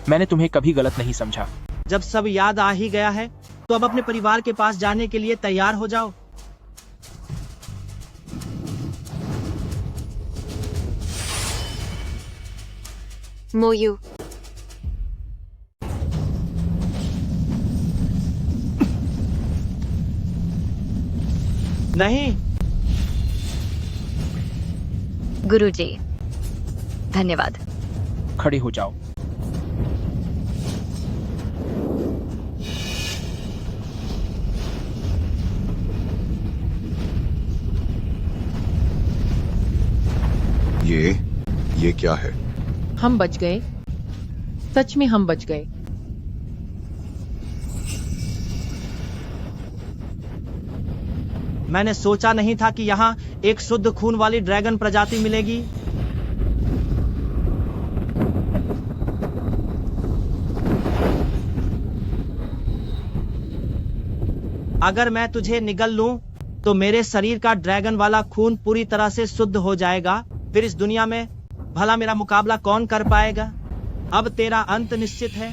मैंने तुम्हें कभी गलत नहीं समझा। जब सब याद आ ही गया है तो अब अपने परिवार के पास जाने के लिए तैयार हो जाओ। मोयू, नहीं। गुरुजी, धन्यवाद। खड़े हो जाओ। ये क्या है? हम बच गए। सच में हम बच गए। मैंने सोचा नहीं था कि यहाँ एक शुद्ध खून वाली ड्रैगन प्रजाति मिलेगी। अगर मैं तुझे निगल लूं तो मेरे शरीर का ड्रैगन वाला खून पूरी तरह से शुद्ध हो जाएगा। फिर इस दुनिया में भला मेरा मुकाबला कौन कर पाएगा? अब तेरा अंत निश्चित है।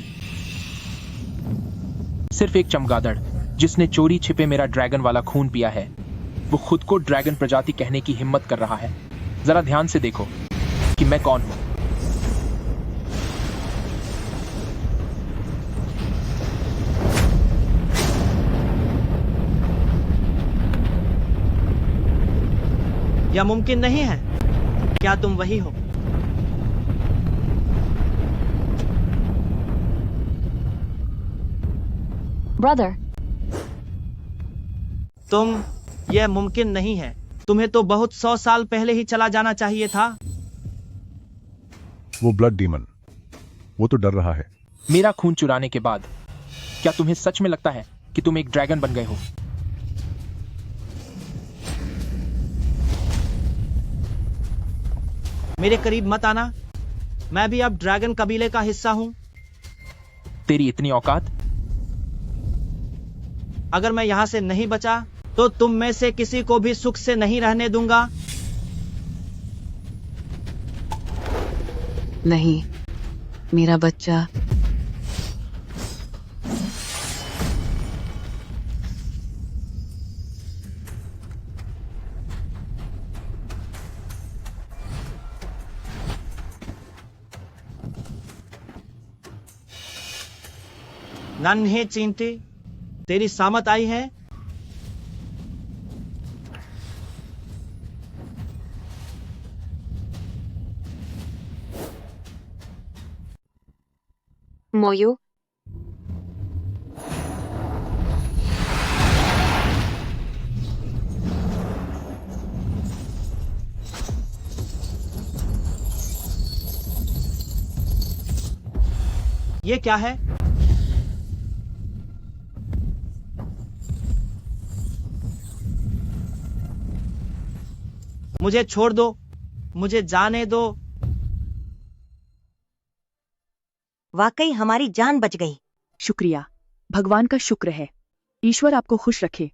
सिर्फ एक चमगादड़ जिसने चोरी छिपे मेरा ड्रैगन वाला खून पिया है, वो खुद को ड्रैगन प्रजाति कहने की हिम्मत कर रहा है। जरा ध्यान से देखो कि मैं कौन हूं। यह मुमकिन नहीं है। क्या तुम वही हो? ब्रदर, यह मुमकिन नहीं है। तुम्हें तो बहुत 100 साल पहले ही चला जाना चाहिए था। वो ब्लड डीमन, वो तो डर रहा है। मेरा खून चुराने के बाद क्या तुम्हें सच में लगता है कि तुम एक ड्रैगन बन गए हो? मेरे करीब मत आना। मैं भी अब ड्रैगन कबीले का हिस्सा हूँ। तेरी इतनी औकात? अगर मैं यहाँ से नहीं बचा तो तुम में से किसी को भी सुख से नहीं रहने दूंगा। नहीं, मेरा बच्चा। नन्हे चींटी, तेरी सामत आई है। मोयू, ये क्या है? मुझे छोड़ दो, मुझे जाने दो। वाकई हमारी जान बच गई। शुक्रिया, भगवान का शुक्र है। ईश्वर आपको खुश रखे।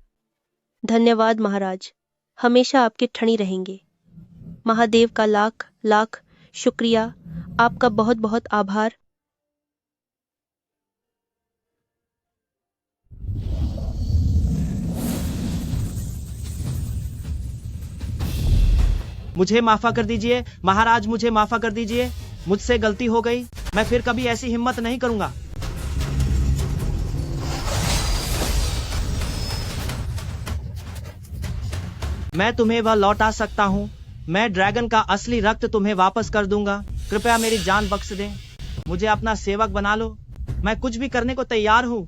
धन्यवाद महाराज, हमेशा आपके ठणी रहेंगे। महादेव का लाख लाख शुक्रिया, आपका बहुत बहुत आभार। मुझे माफा कर दीजिए महाराज, मुझे माफा कर दीजिए। मुझसे गलती हो गई, मैं फिर कभी ऐसी हिम्मत नहीं करूंगा। मैं तुम्हें वह लौटा सकता हूँ। मैं ड्रैगन का असली रक्त तुम्हें वापस कर दूंगा। कृपया मेरी जान बख्श दें। मुझे अपना सेवक बना लो। मैं कुछ भी करने को तैयार हूँ।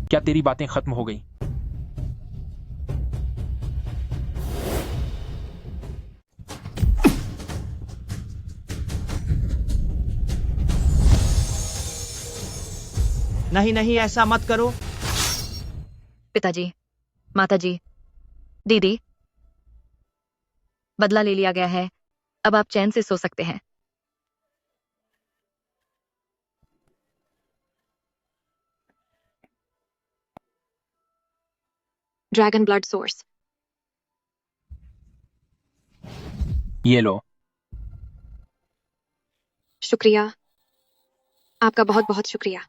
क्या तेरी बातें खत्म हो गई? नहीं नहीं, ऐसा मत करो। पिताजी, माताजी, दीदी, बदला ले लिया गया है। अब आप चैन से सो सकते हैं। Dragon blood source. ये लो। शुक्रिया, आपका बहुत बहुत शुक्रिया।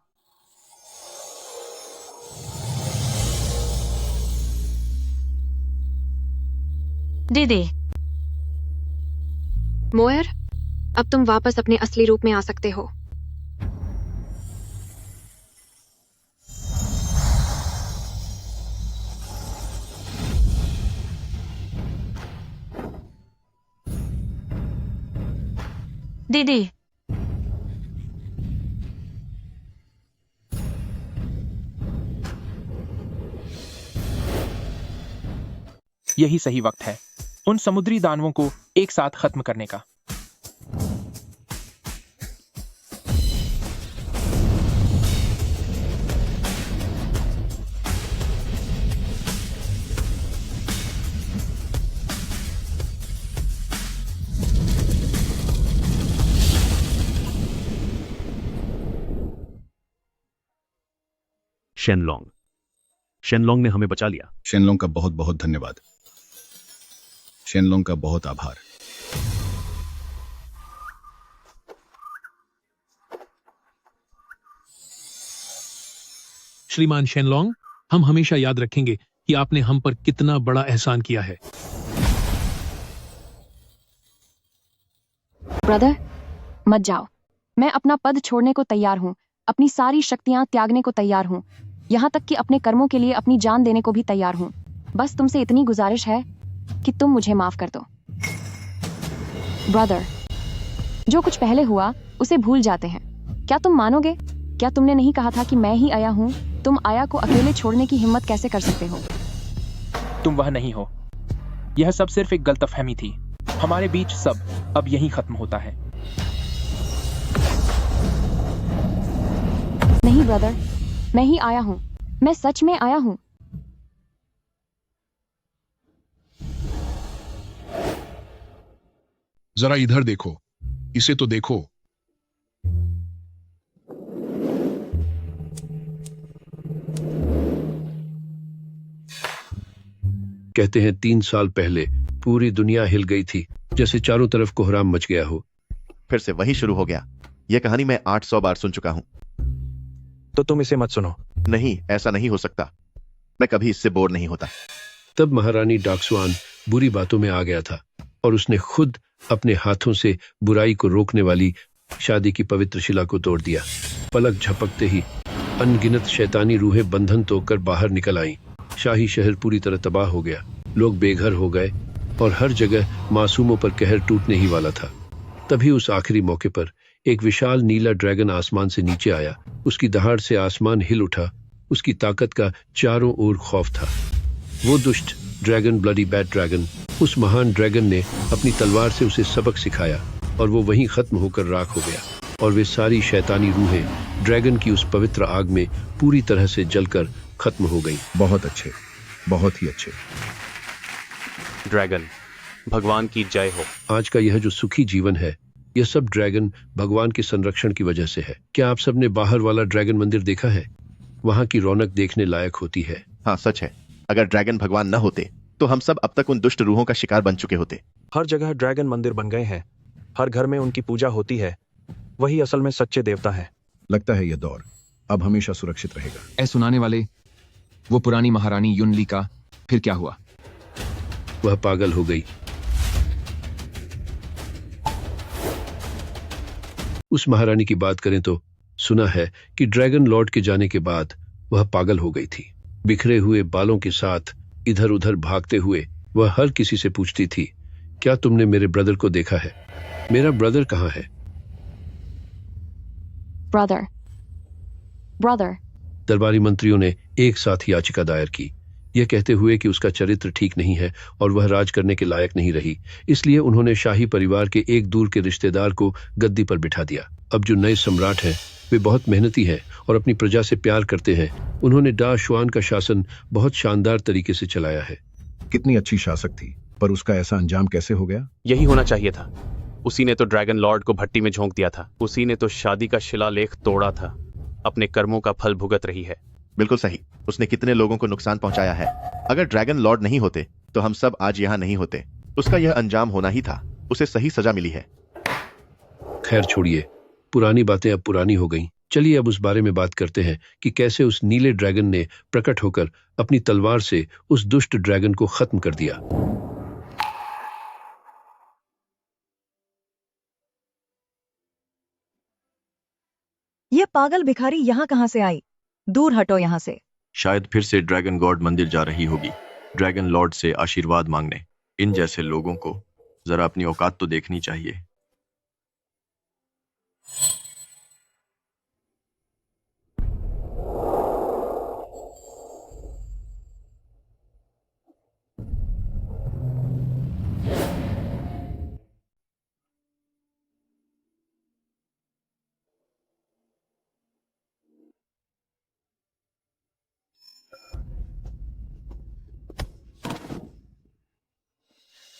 दीदी, मोयर, अब तुम वापस अपने असली रूप में आ सकते हो। दीदी, यही सही वक्त है उन समुद्री दानवों को एक साथ खत्म करने का। शेनलोंग ने हमें बचा लिया। शेनलोंग का बहुत बहुत धन्यवाद। शेनलोंग का बहुत आभार। श्रीमान शेनलोंग, हम हमेशा याद रखेंगे कि आपने हम पर कितना बड़ा एहसान किया है। ब्रदर, मत जाओ। मैं अपना पद छोड़ने को तैयार हूँ, अपनी सारी शक्तियां त्यागने को तैयार हूँ, यहाँ तक कि अपने कर्मों के लिए अपनी जान देने को भी तैयार हूँ। बस तुमसे इतनी गुजारिश है कि तुम मुझे माफ कर दो। ब्रदर, जो कुछ पहले हुआ उसे भूल जाते हैं। क्या तुम मानोगे? क्या तुमने नहीं कहा था कि मैं ही आया हूँ? तुम आया को अकेले छोड़ने की हिम्मत कैसे कर सकते हो? तुम वह नहीं हो। यह सब सिर्फ एक गलतफहमी थी। हमारे बीच सब अब यहीं खत्म होता है। नहीं ब्रदर, मैं ही आया हूँ। मैं सच में आया हूँ। जरा इधर देखो, इसे तो देखो। कहते हैं 3 साल पहले पूरी दुनिया हिल गई थी, जैसे चारों तरफ कोहराम मच गया हो। फिर से वही शुरू हो गया। यह कहानी मैं 800 बार सुन चुका हूं। तो तुम इसे मत सुनो। नहीं, ऐसा नहीं हो सकता। मैं कभी इससे बोर नहीं होता। तब महारानी डाकसुआन बुरी बातों में आ गया था और उसने खुद अपने हाथों से बुराई को रोकने वाली शादी की पवित्र शिला को तोड़ दिया। पलक झपकते ही अनगिनत शैतानी रूहें बंधन तोड़कर बाहर निकल आईं। शाही शहर पूरी तरह तबाह हो गया, लोग बेघर हो गए और हर जगह मासूमों पर कहर टूटने ही वाला था। तभी उस आखिरी मौके पर एक विशाल नीला ड्रैगन आसमान से नीचे आया। उसकी दहाड़ से आसमान हिल उठा। उसकी ताकत का चारों ओर खौफ था। वो दुष्ट ड्रैगन, ब्लडी बैड ड्रैगन, उस महान ड्रैगन ने अपनी तलवार से उसे सबक सिखाया और वो वहीं खत्म होकर राख हो गया। और वे सारी शैतानी रूहें ड्रैगन की उस पवित्र आग में पूरी तरह से जलकर खत्म हो गई। बहुत अच्छे, बहुत ही अच्छे। ड्रैगन भगवान की जय हो। आज का यह जो सुखी जीवन है, यह सब ड्रैगन भगवान के संरक्षण की वजह से है। क्या आप सबने बाहर वाला ड्रैगन मंदिर देखा है? वहाँ की रौनक देखने लायक होती है। हाँ, सच है। अगर ड्रैगन भगवान न होते तो हम सब अब तक उन दुष्ट रूहों का शिकार बन चुके होते। हर जगह ड्रैगन मंदिर बन गए हैं, हर घर में उनकी पूजा होती है। वही असल में सच्चे देवता है। लगता है यह दौर अब हमेशा सुरक्षित रहेगा। ऐ सुनाने वाले, वो पुरानी महारानी युनली का फिर क्या हुआ? वह पागल हो गई। उस महारानी की बात करें तो सुना है कि ड्रैगन लॉर्ड के जाने के बाद वह पागल हो गई थी। बिखरे हुए बालों के साथ इधर उधर भागते हुए वह हर किसी से पूछती थी, क्या तुमने मेरे ब्रदर को देखा है? मेरा ब्रदर कहाँ है? Brother, brother. दरबारी मंत्रियों ने एक साथ याचिका दायर की, यह कहते हुए कि उसका चरित्र ठीक नहीं है और वह राज करने के लायक नहीं रही। इसलिए उन्होंने शाही परिवार के एक दूर के रिश्तेदार को गद्दी पर बिठा दिया। अब जो नए सम्राट हैं, वे बहुत मेहनती हैं और अपनी प्रजा से प्यार करते हैं। उन्होंने डा शुआन का शासन बहुत शानदार तरीके से चलाया है। कितनी अच्छी शासक थी, पर उसका ऐसा अंजाम कैसे हो गया? यही होना चाहिए था। उसी ने तो ड्रैगन लॉर्ड को भट्टी में झोंक दिया था। उसी ने तो शादी का शिलालेख तोड़ा था। अपने कर्मों का फल भुगत रही है। बिल्कुल सही। उसने कितने लोगों को नुकसान पहुंचाया है। अगर ड्रैगन लॉर्ड नहीं होते तो हम सब आज यहाँ नहीं होते। उसका यह अंजाम होना ही था। उसे सही सजा मिली है। खैर छोड़िए, पुरानी बातें अब पुरानी हो गईं। चलिए अब उस बारे में बात करते हैं कि कैसे उस नीले ड्रैगन ने प्रकट होकर अपनी तलवार से उस दुष्ट ड्रैगन को खत्म कर दिया। ये पागल भिखारी यहाँ कहाँ से आई? दूर हटो यहाँ से। शायद फिर से ड्रैगन गॉड मंदिर जा रही होगी, ड्रैगन लॉर्ड से आशीर्वाद मांगने। इन जैसे लोगों को जरा अपनी औकात तो देखनी चाहिए।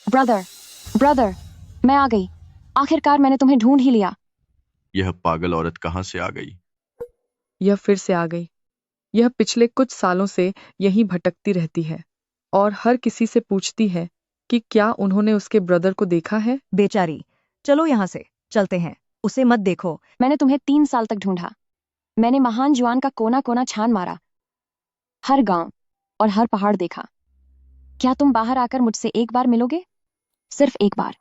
ब्रदर, ब्रदर, मैं आ गई। आखिरकार मैंने तुम्हें ढूंढ ही लिया। यह पागल औरत कहाँ से आ गई? यह फिर से आ गई। यह पिछले कुछ सालों से यहीं भटकती रहती है और हर किसी से पूछती है कि क्या उन्होंने उसके ब्रदर को देखा है। बेचारी, चलो यहाँ से चलते हैं। उसे मत देखो। मैंने तुम्हें 3 साल तक ढूंढा। मैंने महान जुआन का कोना कोना छान मारा, हर गांव और हर पहाड़ देखा। क्या तुम बाहर आकर मुझसे एक बार मिलोगे? सिर्फ एक बार।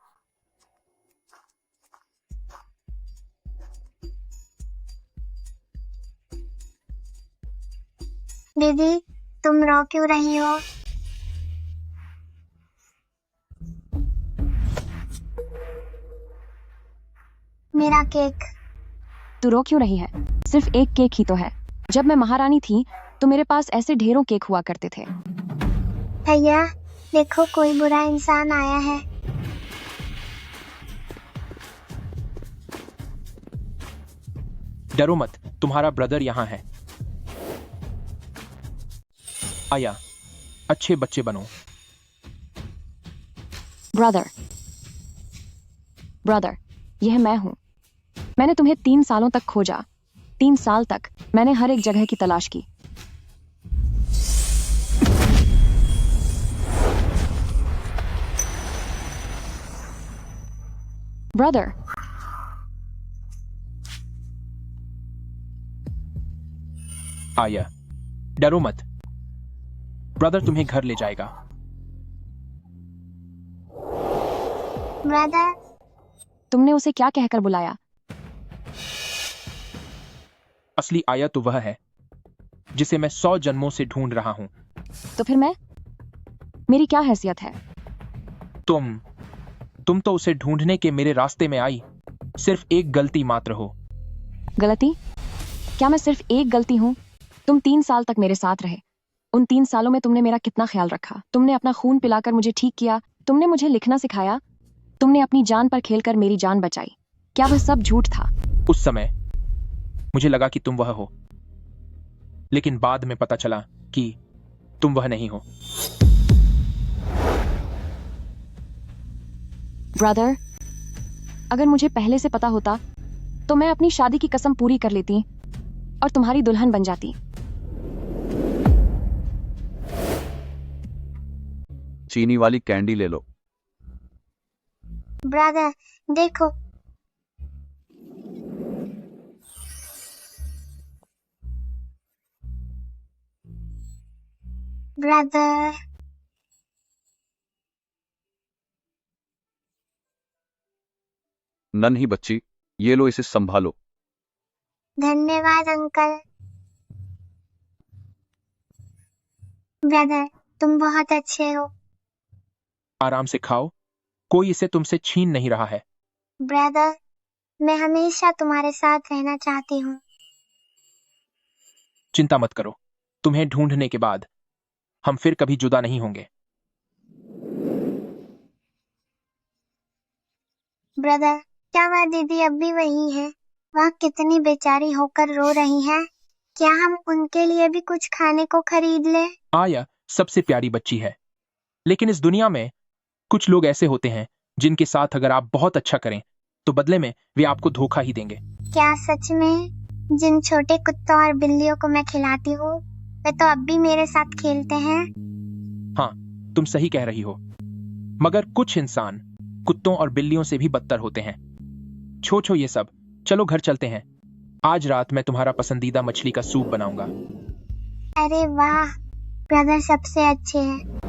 दीदी, तुम रो क्यों रही हो? मेरा केक। तू रो क्यों रही है? सिर्फ एक केक ही तो है। जब मैं महारानी थी तो मेरे पास ऐसे ढेरों केक हुआ करते थे। भैया, देखो कोई बुरा इंसान आया है। डरो मत, तुम्हारा ब्रदर यहाँ है। आया, अच्छे बच्चे बनो। ब्रदर, ब्रदर, यह मैं हूँ। मैंने तुम्हें 3 सालों तक खोजा। 3 साल तक मैंने हर एक जगह की तलाश की। ब्रदर, आया, डरो मत। ब्रदर तुम्हें घर ले जाएगा। ब्रदर, तुमने उसे क्या कहकर बुलाया? असली आया तो वह है जिसे मैं 100 जन्मों से ढूंढ रहा हूं। तो फिर मेरी क्या हैसियत है? तुम तो उसे ढूंढने के मेरे रास्ते में आई। सिर्फ एक गलती मात्र हो। गलती? क्या मैं सिर्फ एक गलती हूँ? तुम 3 साल तक मेरे साथ रहे। उन 3 सालों में तुमने मेरा कितना ख्याल रखा। तुमने अपना खून पिलाकर मुझे ठीक किया। तुमने मुझे लिखना सिखाया। तुमने अपनी जान पर खेलकर मेरी जान बचाई। क्या वह सब झूठ था? उस समय मुझे लगा कि तुम वह हो, लेकिन बाद में पता चला कि तुम वह नहीं हो। ब्रदर, अगर मुझे पहले से पता होता तो मैं अपनी शादी की कसम पूरी कर लेती और तुम्हारी दुल्हन बन जाती। चीनी वाली कैंडी ले लो। ब्रदर देखो, ब्रदर। नन्ही बच्ची, ये लो, इसे संभालो। धन्यवाद अंकल। ब्रदर, तुम बहुत अच्छे हो। आराम से खाओ, कोई इसे तुमसे छीन नहीं रहा है। ब्रदर, मैं हमेशा तुम्हारे साथ रहना चाहती हूँ। चिंता मत करो, तुम्हें ढूंढने के बाद हम फिर कभी जुदा नहीं होंगे। ब्रदर, क्या वह दीदी अब भी वही है? वह कितनी बेचारी होकर रो रही है। क्या हम उनके लिए भी कुछ खाने को खरीद लें? आया सबसे प्यारी बच्ची है, लेकिन इस दुनिया में कुछ लोग ऐसे होते हैं जिनके साथ अगर आप बहुत अच्छा करें तो बदले में वे आपको धोखा ही देंगे। क्या सच में? जिन छोटे कुत्तों और बिल्लियों को मैं खिलाती हूँ वे तो अब भी मेरे साथ खेलते हैं। हाँ, तुम सही कह रही हो, मगर कुछ इंसान कुत्तों और बिल्लियों से भी बदतर होते हैं। छोड़ो ये सब, चलो घर चलते हैं। आज रात मैं तुम्हारा पसंदीदा मछली का सूप बनाऊंगा। अरे वाह, ब्रदर सबसे अच्छे हैं।